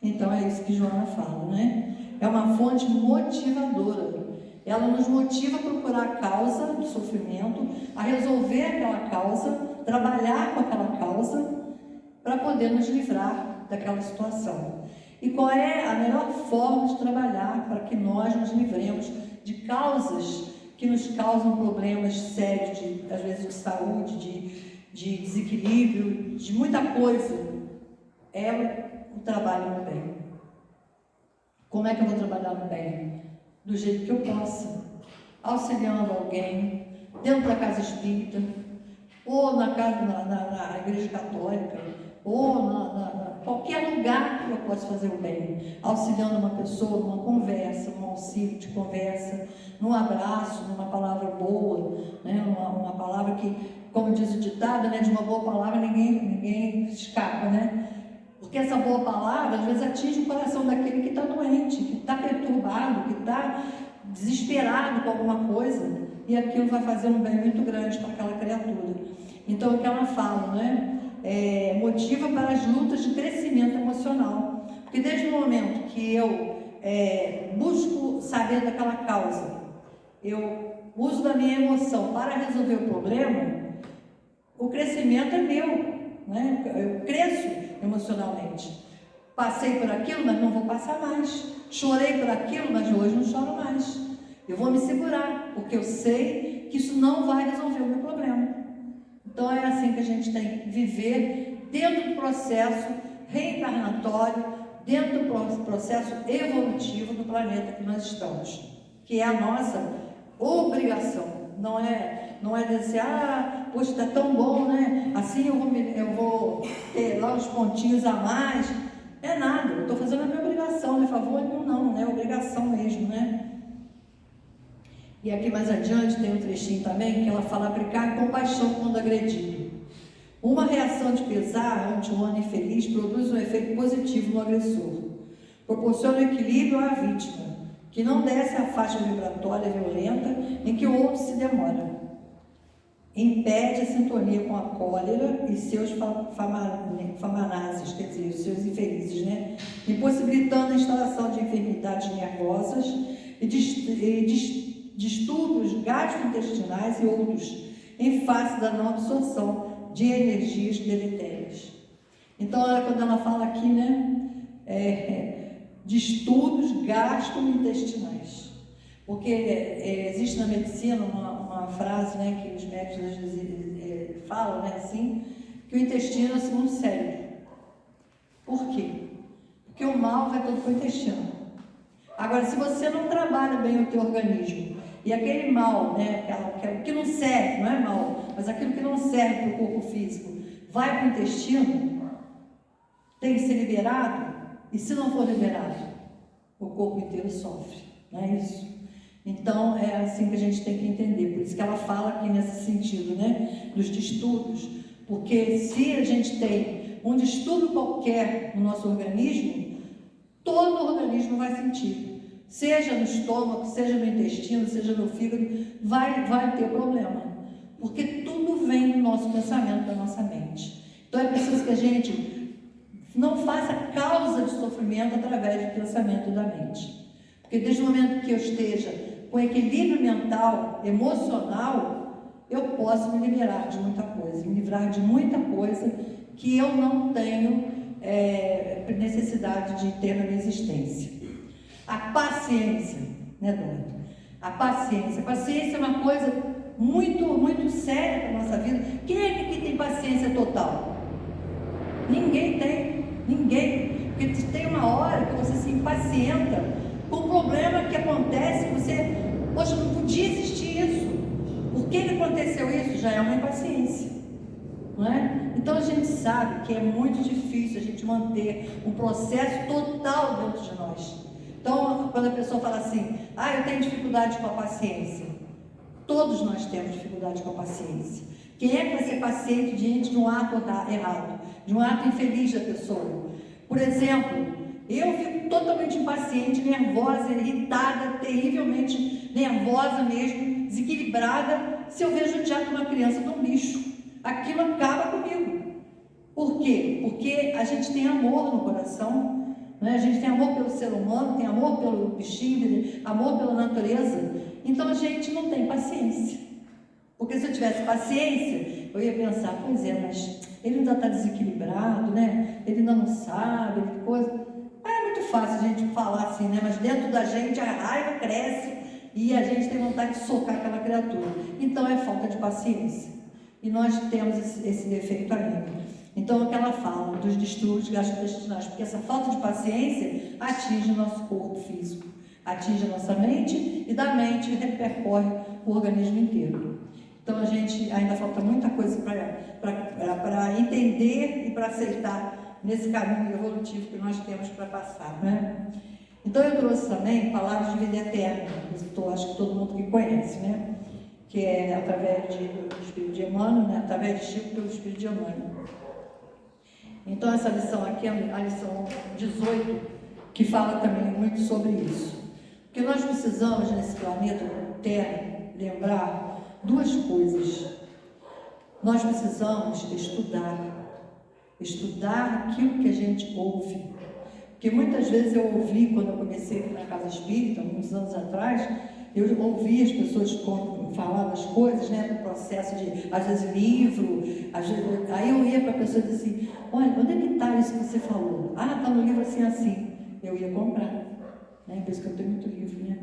Speaker 3: Então é isso que Joana fala, né? É uma fonte motivadora. Ela nos motiva a procurar a causa do sofrimento, a resolver aquela causa, trabalhar com aquela causa, para poder nos livrar daquela situação. E qual é a melhor forma de trabalhar para que nós nos livremos de causas que nos causam problemas sérios, às vezes de saúde, de desequilíbrio, de muita coisa? É o trabalho no bem. Como é que eu vou trabalhar no bem? Do jeito que eu possa, auxiliando alguém, dentro da casa espírita, ou na igreja católica, ou qualquer lugar que eu possa fazer o bem, auxiliando uma pessoa numa conversa, num auxílio de conversa, num abraço, numa palavra boa, né? uma palavra que, como diz o ditado, né? De uma boa palavra ninguém escapa, né? Porque essa boa palavra às vezes atinge o coração daquele que está doente, que está perturbado, que está desesperado com alguma coisa, e aquilo vai fazer um bem muito grande para aquela criatura. Então o que ela fala, né? Motiva para as lutas de crescimento emocional, porque desde o momento que eu busco saber daquela causa, eu uso da minha emoção para resolver o problema, o crescimento é meu, né? Eu cresço emocionalmente. Passei por aquilo, mas não vou passar mais. Chorei por aquilo, mas hoje não choro mais. Eu vou me segurar, porque eu sei que isso não vai resolver o meu problema. Então é assim que a gente tem que viver dentro do processo reencarnatório, dentro do processo evolutivo do planeta que nós estamos, que é a nossa obrigação. Não é dizer, poxa, está tão bom, né? Assim eu vou ter lá os pontinhos a mais. É nada, eu estou fazendo a minha obrigação, não é favor nenhum, não, é obrigação mesmo, né? E aqui mais adiante tem um trechinho também que ela fala: aplicar compaixão quando agredido. Uma reação de pesar ante um ano infeliz produz um efeito positivo no agressor. Proporciona equilíbrio à vítima, que não desce a faixa vibratória violenta em que o outro se demora. impede a sintonia com a cólera e seus famanases, quer dizer, os seus infelizes, né? Impossibilitando a instalação de enfermidades nervosas e distúrbios gastrointestinais e outros, em face da não absorção de energias deletérias. Então, olha, quando ela fala aqui, né, distúrbios gastrointestinais, porque existe na medicina uma frase, né, que os médicos às vezes falam, né, assim, que o intestino é o segundo cérebro. Por quê? Porque o mal vai todo para o intestino. Agora, se você não trabalha bem o teu organismo, e aquele mal, né, aquilo que não serve, não é mal, mas aquilo que não serve para o corpo físico, vai para o intestino, tem que ser liberado, e se não for liberado, o corpo inteiro sofre, não é isso? Então, é assim que a gente tem que entender, por isso que ela fala aqui nesse sentido, né, dos distúrbios, porque se a gente tem um distúrbio qualquer no nosso organismo, todo o organismo vai sentir. Seja no estômago, seja no intestino, seja no fígado, vai ter problema. Porque tudo vem do nosso pensamento, da nossa mente. Então é preciso que a gente não faça causa de sofrimento através do pensamento da mente. Porque desde o momento que eu esteja com equilíbrio mental, emocional, eu posso me liberar de muita coisa, me livrar de muita coisa que eu não tenho necessidade de ter na minha existência. A paciência, né, dona? A paciência é uma coisa muito, muito séria para a nossa vida. Quem é que tem paciência total? Ninguém tem, ninguém. Porque tem uma hora que você se impacienta com um problema que acontece, você, poxa, não podia existir isso. Por que aconteceu isso? Já é uma impaciência, não é? Então a gente sabe que é muito difícil a gente manter um processo total dentro de nós. Então, quando a pessoa fala assim, eu tenho dificuldade com a paciência, todos nós temos dificuldade com a paciência. Quem é que vai ser paciente diante de um ato errado, de um ato infeliz da pessoa? Por exemplo, eu fico totalmente impaciente, nervosa, irritada, terrivelmente nervosa mesmo, desequilibrada, se eu vejo o diante de uma criança de um bicho. Aquilo acaba comigo. Por quê? Porque a gente tem amor no coração, né? A gente tem amor pelo ser humano, tem amor pelo bichinho, amor pela natureza. Então a gente não tem paciência. Porque se eu tivesse paciência, eu ia pensar, pois é, mas ele ainda está desequilibrado, né? Ele ainda não sabe, coisa. É muito fácil a gente falar assim, né? Mas dentro da gente a raiva cresce e a gente tem vontade de socar aquela criatura. Então é falta de paciência. E nós temos esse defeito ainda. Então, o que ela fala dos distúrbios gastrointestinais, porque essa falta de paciência atinge o nosso corpo físico, atinge a nossa mente e da mente repercorre o organismo inteiro. Então, a gente ainda falta muita coisa para entender e para aceitar nesse caminho evolutivo que nós temos para passar, né? Então, eu trouxe também palavras de vida eterna, que eu acho que todo mundo que conhece, né? Que é através do Espírito de Emmanuel, né? Através de Chico pelo Espírito de Emmanuel. Então, essa lição aqui é a lição 18, que fala também muito sobre isso. Porque nós precisamos, nesse planeta Terra, lembrar duas coisas. Nós precisamos estudar aquilo que a gente ouve. Porque muitas vezes eu ouvi, quando eu comecei aqui na Casa Espírita, muitos anos atrás, eu ouvi as pessoas falar das coisas, né, do processo de, às vezes, livro, aí eu ia para a pessoa e dizia assim, olha, onde é que está isso que você falou? Está no livro assim, assim. Eu ia comprar, né, por isso que eu tenho muito livro, né?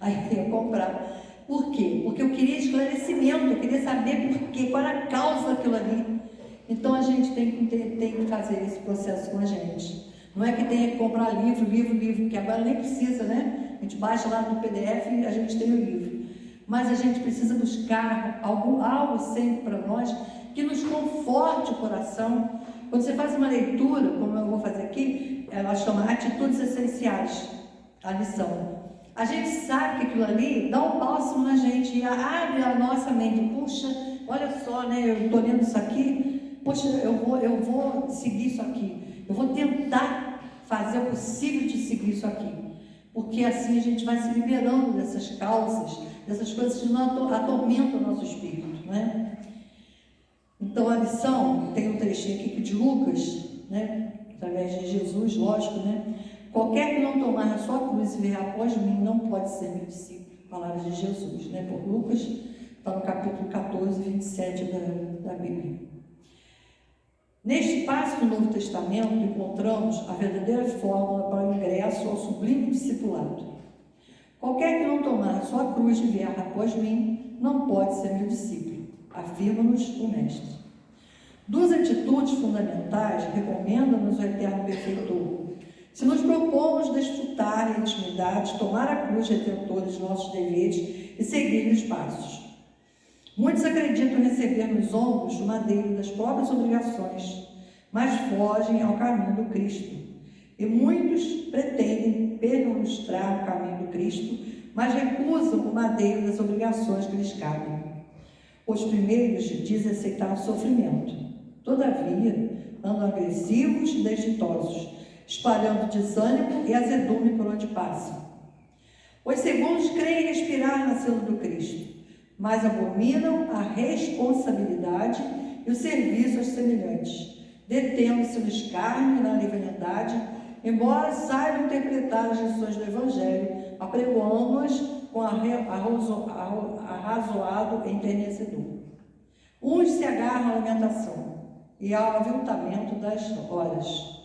Speaker 3: Aí eu ia comprar. Por quê? Porque eu queria esclarecimento, eu queria saber por quê, qual era a causa daquilo ali. Então a gente tem que fazer esse processo com a gente. Não é que tenha que comprar livro, porque agora nem precisa, né? A gente baixa lá no PDF e a gente tem o livro. Mas a gente precisa buscar algo sempre para nós que nos conforte o coração. Quando você faz uma leitura, como eu vou fazer aqui, ela chama Atitudes Essenciais, a lição. A gente sabe que aquilo ali dá um bálsamo na gente e abre a nossa mente. Puxa, olha só, né? Eu estou lendo isso aqui, poxa, eu vou seguir isso aqui. Eu vou tentar fazer o possível de seguir isso aqui. Porque assim a gente vai se liberando dessas causas, dessas coisas que não atormentam o nosso espírito, não é? Então a lição, tem um trechinho aqui de Lucas, né? Através de Jesus, lógico, né? Qualquer que não tomar a sua cruz e vier após mim, não pode ser meu discípulo. Palavras de Jesus, né? Por Lucas, está no capítulo 14, 27 da Bíblia. Neste passo do Novo Testamento, encontramos a verdadeira fórmula para o ingresso ao sublime discipulado. Qualquer que não tomar a sua cruz e vier após mim, não pode ser meu discípulo, afirma-nos o Mestre. Duas atitudes fundamentais recomenda-nos o eterno perfeitor. Se nos propomos desfrutar a intimidade, tomar a cruz redentora de nossos deveres e seguir os passos. Muitos acreditam receber nos ombros o madeiro das próprias obrigações, mas fogem ao caminho do Cristo. E muitos pretendem perlustrar o caminho do Cristo, mas recusam o madeiro das obrigações que lhes cabem. Os primeiros dizem aceitar o sofrimento. Todavia, andam agressivos e desditosos, espalhando desânimo e azedume por onde passam. Os segundos creem respirar na cena do Cristo, mas abominam a responsabilidade e o serviço aos semelhantes, detendo-se no escárnio e na leviandade, embora saibam interpretar as lições do Evangelho, apregoando-as com arrazoado e enternecedor. Uns se agarram à lamentação e ao aviltamento das horas.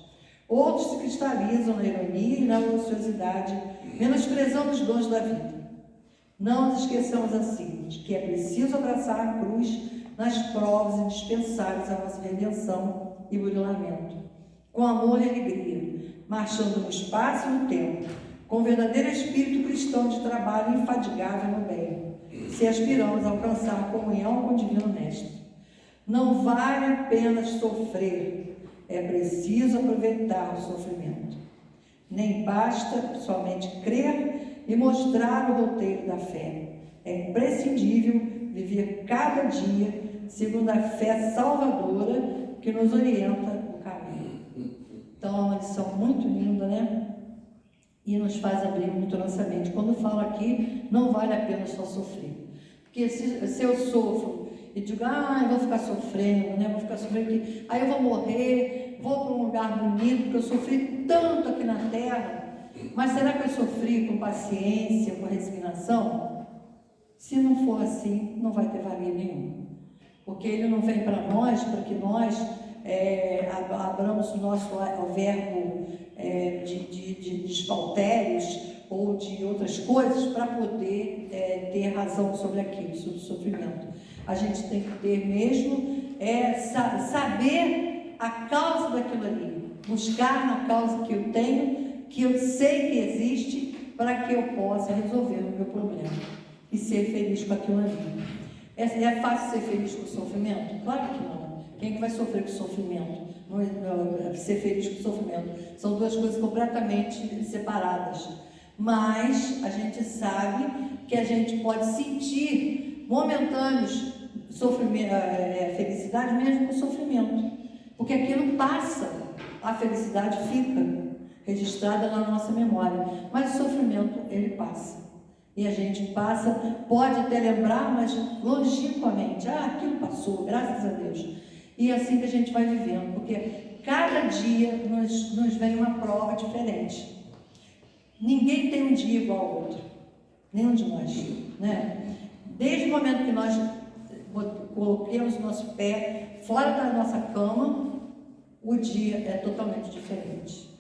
Speaker 3: Outros se cristalizam na ironia e na ociosidade, menosprezando os dons da vida. Não nos esqueçamos assim, de que é preciso abraçar a cruz nas provas indispensáveis à nossa redenção e burilamento, com amor e alegria, marchando no espaço e no tempo, com o verdadeiro espírito cristão de trabalho infadigável no bem, se aspiramos a alcançar a comunhão com o Divino Mestre. Não vale apenas sofrer, é preciso aproveitar o sofrimento. Nem basta somente crer e mostrar o roteiro da fé. É imprescindível viver cada dia segundo a fé salvadora que nos orienta o caminho. Então é uma lição muito linda, né? E nos faz abrir muito nossa mente. Quando falo aqui, não vale a pena só sofrer. Porque se eu sofro e digo, eu vou ficar sofrendo, né? Vou ficar sofrendo aqui, aí eu vou morrer, vou para um lugar bonito, porque eu sofri tanto aqui na terra. Mas será que eu sofri com paciência, com resignação? Se não for assim, não vai ter valia nenhuma. Porque ele não vem para nós, para que nós abramos o nosso verbo de espaltérios ou de outras coisas para poder ter razão sobre aquilo, sobre o sofrimento. A gente tem que ter mesmo, saber a causa daquilo ali, buscar na causa que eu tenho, que eu sei que existe, para que eu possa resolver o meu problema e ser feliz com aquilo ali. É fácil ser feliz com o sofrimento? Claro que não. Quem que vai sofrer com o sofrimento? Não, ser feliz com o sofrimento. São duas coisas completamente separadas. Mas a gente sabe que a gente pode sentir momentâneos felicidade mesmo com sofrimento. Porque aquilo passa, a felicidade fica registrada na nossa memória. Mas o sofrimento, ele passa. E a gente passa, pode até lembrar, mas longínquamente, aquilo passou, graças a Deus. E é assim que a gente vai vivendo, porque cada dia nos vem uma prova diferente. Ninguém tem um dia igual ao outro, nenhum de nós, né? Desde o momento que nós coloquemos o nosso pé fora da nossa cama, o dia é totalmente diferente.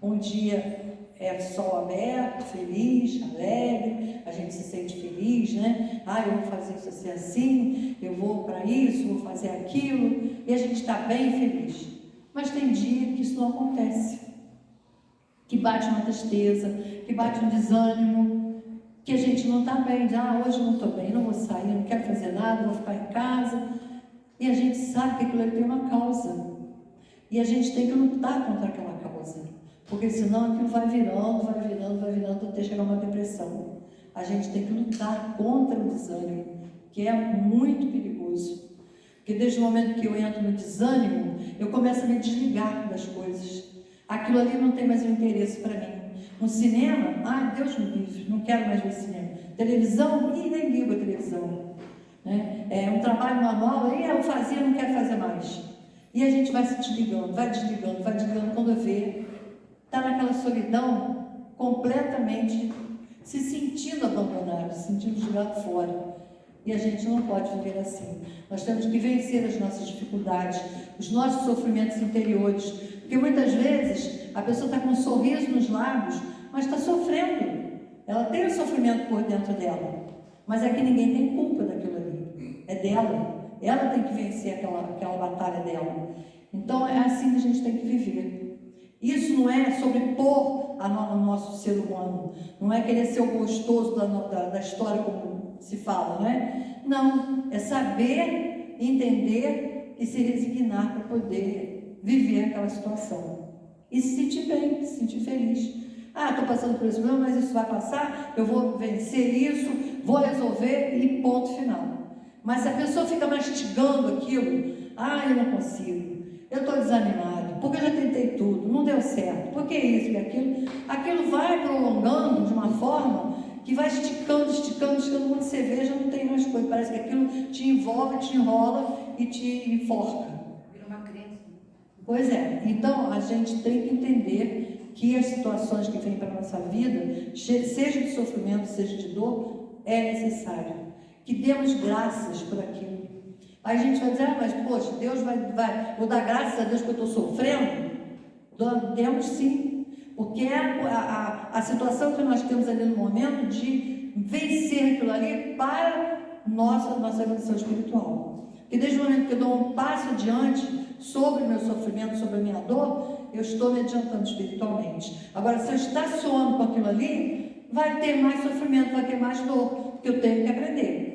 Speaker 3: Um dia é sol aberto, feliz, alegre, a gente se sente feliz, né? Eu vou fazer isso assim, eu vou para isso, vou fazer aquilo, e a gente está bem feliz. Mas tem dia que isso não acontece, que bate uma tristeza, que bate um desânimo, que a gente não está bem, hoje eu não estou bem, não vou sair, não quero fazer nada, vou ficar em casa. E a gente sabe que aquilo ali tem uma causa, e a gente tem que lutar contra aquela causa. Porque senão aquilo vai virando, até chegar uma depressão. A gente tem que lutar contra o desânimo, que é muito perigoso. Porque desde o momento que eu entro no desânimo, eu começo a me desligar das coisas. Aquilo ali não tem mais um interesse para mim. No cinema, Deus me livre, não quero mais ver cinema. Televisão, nem ligo a televisão. né? É um trabalho manual, aí eu fazia, não quero fazer mais. E a gente vai se desligando, vai desligando, vai desligando, quando vê, está naquela solidão, completamente se sentindo abandonado, se sentindo jogado fora. E a gente não pode viver assim. Nós temos que vencer as nossas dificuldades, os nossos sofrimentos interiores, porque muitas vezes a pessoa está com um sorriso nos lábios, mas está sofrendo. Ela tem um sofrimento por dentro dela, mas é que ninguém tem culpa daquilo ali, é dela. Ela tem que vencer aquela batalha dela. Então é assim que a gente tem que viver. Isso não é sobrepor o nosso ser humano, não é querer ser o gostoso da história, como se fala, né? Não, é saber, entender e se resignar para poder viver aquela situação. E se sentir bem, se sentir feliz. Ah, estou passando por esse problema, mas isso vai passar, eu vou vencer isso, vou resolver e ponto final. Mas se a pessoa fica mastigando aquilo, ah, eu não consigo, eu estou desanimado, porque eu já tentei tudo, não deu certo, porque isso e aquilo vai prolongando de uma forma que vai esticando, quando você vê, já não tem mais coisa, parece que aquilo te envolve, te enrola e te enforca.
Speaker 4: Vira uma crença.
Speaker 3: Pois é, então a gente tem que entender que as situações que vêm para a nossa vida, seja de sofrimento, seja de dor, é necessário que demos graças por aquilo. Aí a gente vai dizer, mas poxa, Deus vou dar graças a Deus que eu estou sofrendo? Demos sim, porque é a situação que nós temos ali no momento de vencer aquilo ali para nossa evolução espiritual. Porque desde o momento que eu dou um passo adiante sobre o meu sofrimento, sobre a minha dor, eu estou me adiantando espiritualmente. Agora, se eu estaciono com aquilo ali, vai ter mais sofrimento, vai ter mais dor, porque eu tenho que aprender.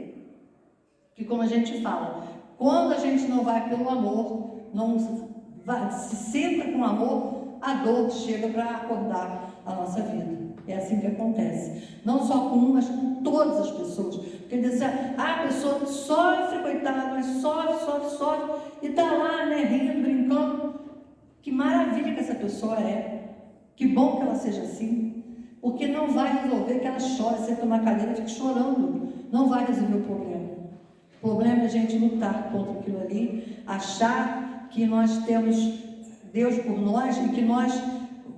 Speaker 3: Que como a gente fala, quando a gente não vai pelo amor, não se senta com amor, a dor chega para acordar a nossa vida. É assim que acontece. Não só com uma, mas com todas as pessoas. Porque diz, a pessoa sofre, coitada, mas sofre, e está lá, né, rindo, brincando. Que maravilha que essa pessoa é. Que bom que ela seja assim. Porque não vai resolver que ela chore, senta numa cadeira e fique chorando. Não vai resolver o problema. O problema é a gente lutar contra aquilo ali, achar que nós temos Deus por nós e que nós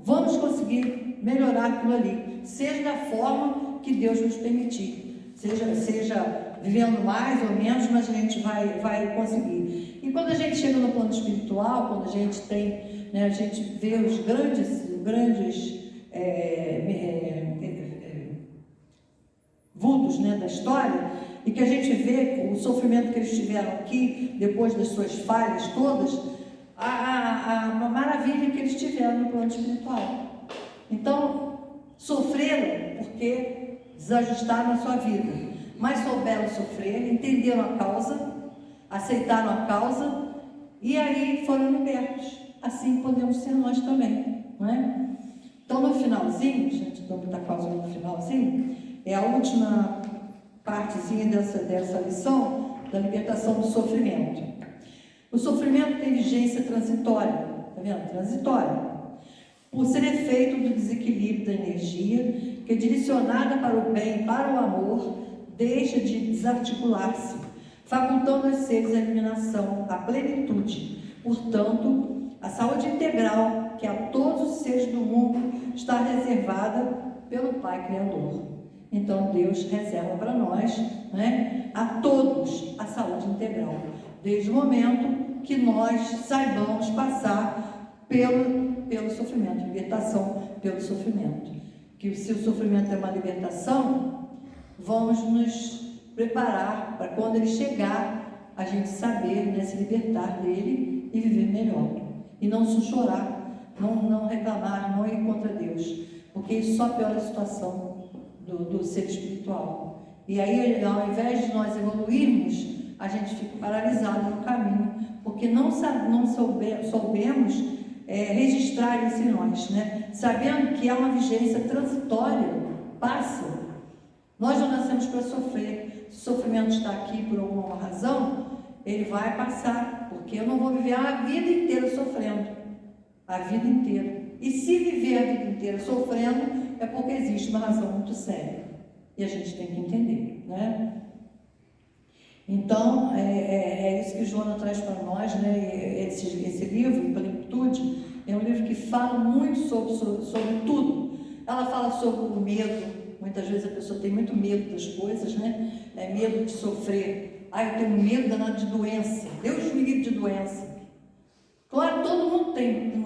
Speaker 3: vamos conseguir melhorar aquilo ali, seja da forma que Deus nos permitir, seja vivendo mais ou menos, mas a gente vai conseguir. E quando a gente chega no plano espiritual, quando a gente tem, né, a gente vê os grandes vultos, né, da história, e que a gente vê o sofrimento que eles tiveram aqui, depois das suas falhas todas, a maravilha que eles tiveram no plano espiritual. Então, sofreram porque desajustaram a sua vida, mas souberam sofrer, entenderam a causa, aceitaram a causa, e aí foram libertos. Assim podemos ser nós também, não é? Então, no finalzinho, gente, estamos quase no finalzinho, é a última partezinha dessa lição da libertação do sofrimento. O sofrimento tem vigência transitória, tá vendo? Transitória. Por ser efeito do desequilíbrio da energia, que é direcionada para o bem, para o amor, deixa de desarticular-se, facultando aos seres a iluminação, a plenitude. Portanto, a saúde integral, que a todos os seres do mundo está reservada pelo Pai Criador. Então, Deus reserva para nós, né, a todos, a saúde integral, desde o momento que nós saibamos passar pelo sofrimento, libertação pelo sofrimento. Que se o sofrimento é uma libertação, vamos nos preparar para quando ele chegar, a gente saber, né, se libertar dele e viver melhor. E não se chorar, não reclamar, não ir contra Deus, porque isso só piora a situação do ser espiritual. E aí, ao invés de nós evoluirmos, a gente fica paralisado no caminho, porque não soubemos registrar isso em nós, né? Sabendo que é uma vigência transitória, passa. Nós não nascemos para sofrer. Se o sofrimento está aqui por alguma razão, ele vai passar, porque eu não vou viver a vida inteira sofrendo, a vida inteira. E se viver a vida inteira sofrendo, é porque existe uma razão muito séria. E a gente tem que entender, né? Então, é isso que Joana traz para nós, né? Esse livro, Plenitude, é um livro que fala muito sobre tudo. Ela fala sobre o medo. Muitas vezes a pessoa tem muito medo das coisas, né? Medo de sofrer. Eu tenho medo danado de doença. Deus me livre de doença. Claro, todo mundo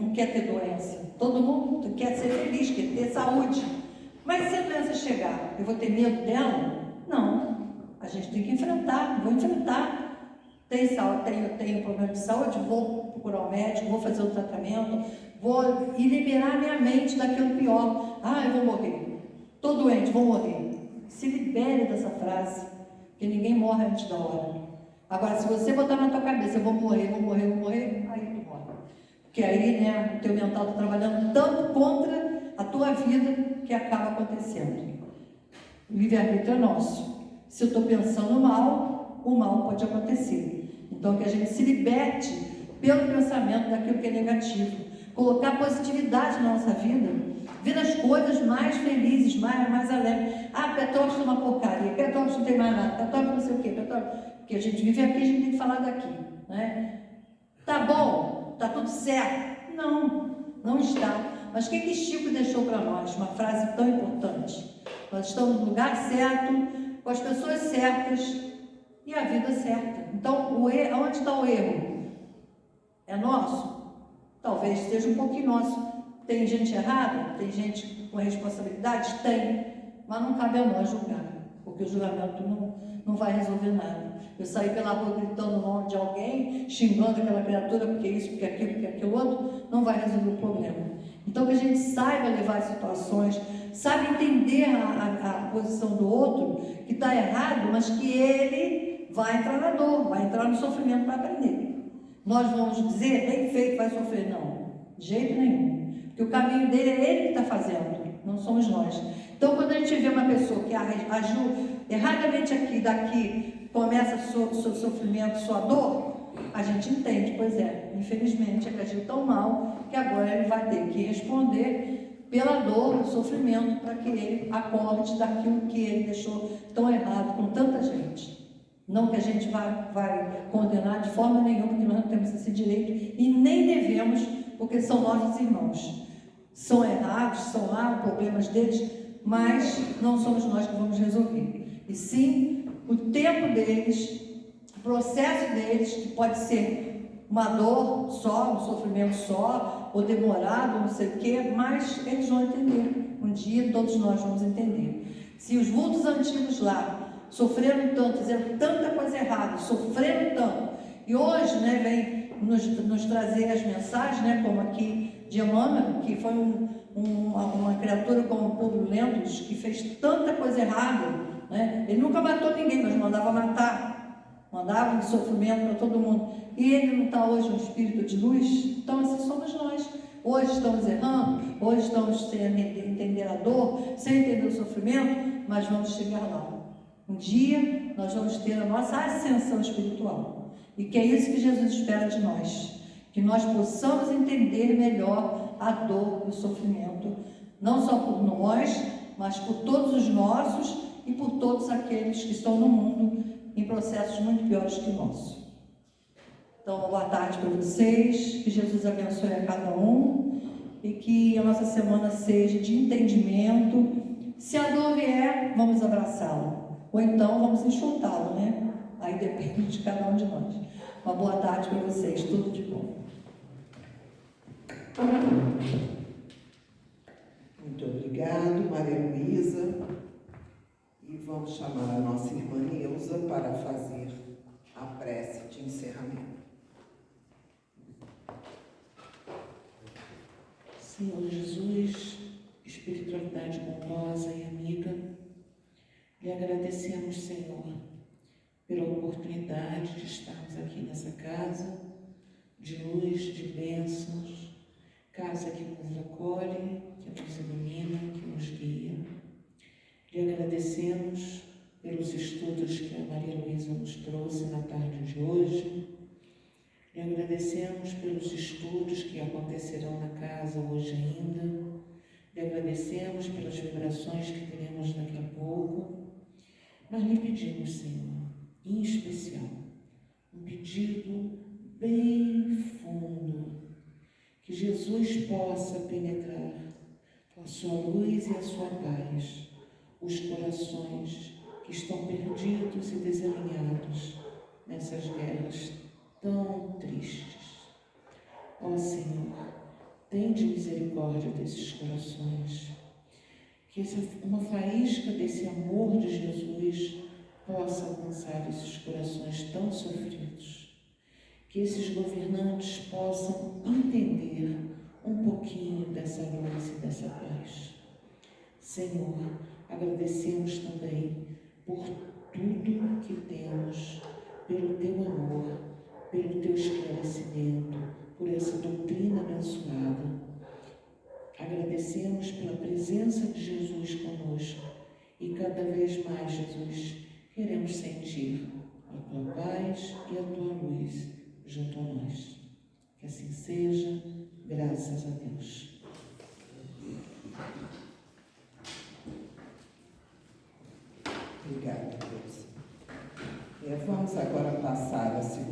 Speaker 3: não quer ter doença. Todo mundo quer ser feliz, quer ter saúde. Mas se a doença chegar, eu vou ter medo dela? Não. A gente tem que enfrentar. Vou enfrentar. Tenho problema de saúde? Vou procurar o médico, vou fazer o tratamento, vou liberar minha mente daquilo pior. Eu vou morrer. Estou doente, vou morrer. Se libere dessa frase, que ninguém morre antes da hora. Agora, se você botar na tua cabeça, eu vou morrer, aí tu morre. Porque aí, né, o teu mental está trabalhando tanto contra a tua vida que acaba acontecendo. O livre-arbítrio é nosso. Se eu estou pensando mal, o mal pode acontecer. Então, que a gente se liberte pelo pensamento daquilo que é negativo. Colocar positividade na nossa vida. Ver as coisas mais felizes, mais alegres. Petrópolis é uma porcaria, Petrópolis não tem mais nada, Petrópolis não sei o quê, porque a gente vive aqui, a gente tem que falar daqui, né? Tá bom, tá tudo certo. Não está. Mas o que Chico deixou para nós? Uma frase tão importante. Nós estamos no lugar certo, com as pessoas certas e a vida certa. Então, onde está o erro? É nosso? Talvez seja um pouquinho nosso. Tem gente errada? Tem gente com responsabilidades? Tem. Mas não cabe a nós julgar, porque o julgamento não vai resolver nada. Eu saí pela rua gritando o nome de alguém, xingando aquela criatura, porque isso, porque aquilo, porque aquilo outro, não vai resolver o problema. Então, que a gente saiba levar as situações, saiba entender a posição do outro, que está errado, mas que ele vai entrar na dor, vai entrar no sofrimento para aprender. Nós vamos dizer, bem feito, vai sofrer. Não, de jeito nenhum. Porque o caminho dele é ele que está fazendo, não somos nós. Então, quando a gente vê uma pessoa que agiu erradamente daqui começa seu sofrimento, sua dor, a gente entende, pois infelizmente ele agiu tão mal que agora ele vai ter que responder pela dor, o sofrimento, para que ele acorde daquilo que ele deixou tão errado com tanta gente. Não que a gente vai condenar de forma nenhuma, porque nós não temos esse direito e nem devemos, porque são nossos irmãos. São errados, são lá problemas deles, mas não somos nós que vamos resolver. E sim, o tempo deles, o processo deles, que pode ser uma dor só, um sofrimento só, ou demorado, não sei o quê, mas eles vão entender. Um dia todos nós vamos entender. Se os vultos antigos lá sofreram tanto, fizeram tanta coisa errada, sofreram tanto, e hoje, né, vem nos trazer as mensagens, né, como aqui de Emmanuel, que foi uma criatura como Publio Lentus, que fez tanta coisa errada, né? Ele nunca matou ninguém, mas mandava matar, mandava de sofrimento para todo mundo. E ele não está hoje um espírito de luz? Então assim somos nós. Hoje estamos errando, hoje estamos sem entender a dor, sem entender o sofrimento, mas vamos chegar lá. Um dia nós vamos ter a nossa ascensão espiritual. E que é isso que Jesus espera de nós. Que nós possamos entender melhor a dor e o sofrimento, não só por nós, mas por todos os nossos e por todos aqueles que estão no mundo em processos muito piores que o nosso. Então, uma boa tarde para vocês, que Jesus abençoe a cada um e que a nossa semana seja de entendimento. Se a dor vier, vamos abraçá-la, ou então vamos enxutá-la, né? Aí depende de cada um de nós. Uma boa tarde para vocês, tudo de bom.
Speaker 1: Muito obrigado, Maria Luísa. E vamos chamar a nossa irmã Neuza para fazer a prece de encerramento.
Speaker 4: Senhor Jesus, espiritualidade bondosa e amiga, lhe agradecemos, Senhor, pela oportunidade de estarmos aqui nessa casa de luz, de bênçãos, casa que nos acolhe, que nos ilumina, que nos guia. Lhe agradecemos pelos estudos que a Maria Luísa nos trouxe na tarde de hoje. Lhe agradecemos pelos estudos que acontecerão na casa hoje ainda. Lhe agradecemos pelas vibrações que teremos daqui a pouco. Nós lhe pedimos, Senhor, em especial, um pedido bem fundo, que Jesus possa penetrar com a sua luz e a sua paz os corações que estão perdidos e desalinhados nessas guerras tão tristes. Ó Senhor, tende misericórdia desses corações, que uma faísca desse amor de Jesus possa alcançar esses corações tão sofridos, que esses governantes possam entender um pouquinho dessa luz e dessa paz. Senhor, agradecemos também por tudo que temos, pelo Teu amor, pelo Teu esclarecimento, por essa doutrina abençoada. Agradecemos pela presença de Jesus conosco e cada vez mais, Jesus, queremos sentir a Tua paz e a Tua luz junto a nós. Que assim seja, graças a Deus.
Speaker 1: Obrigada, Deus. Vamos agora passar a segunda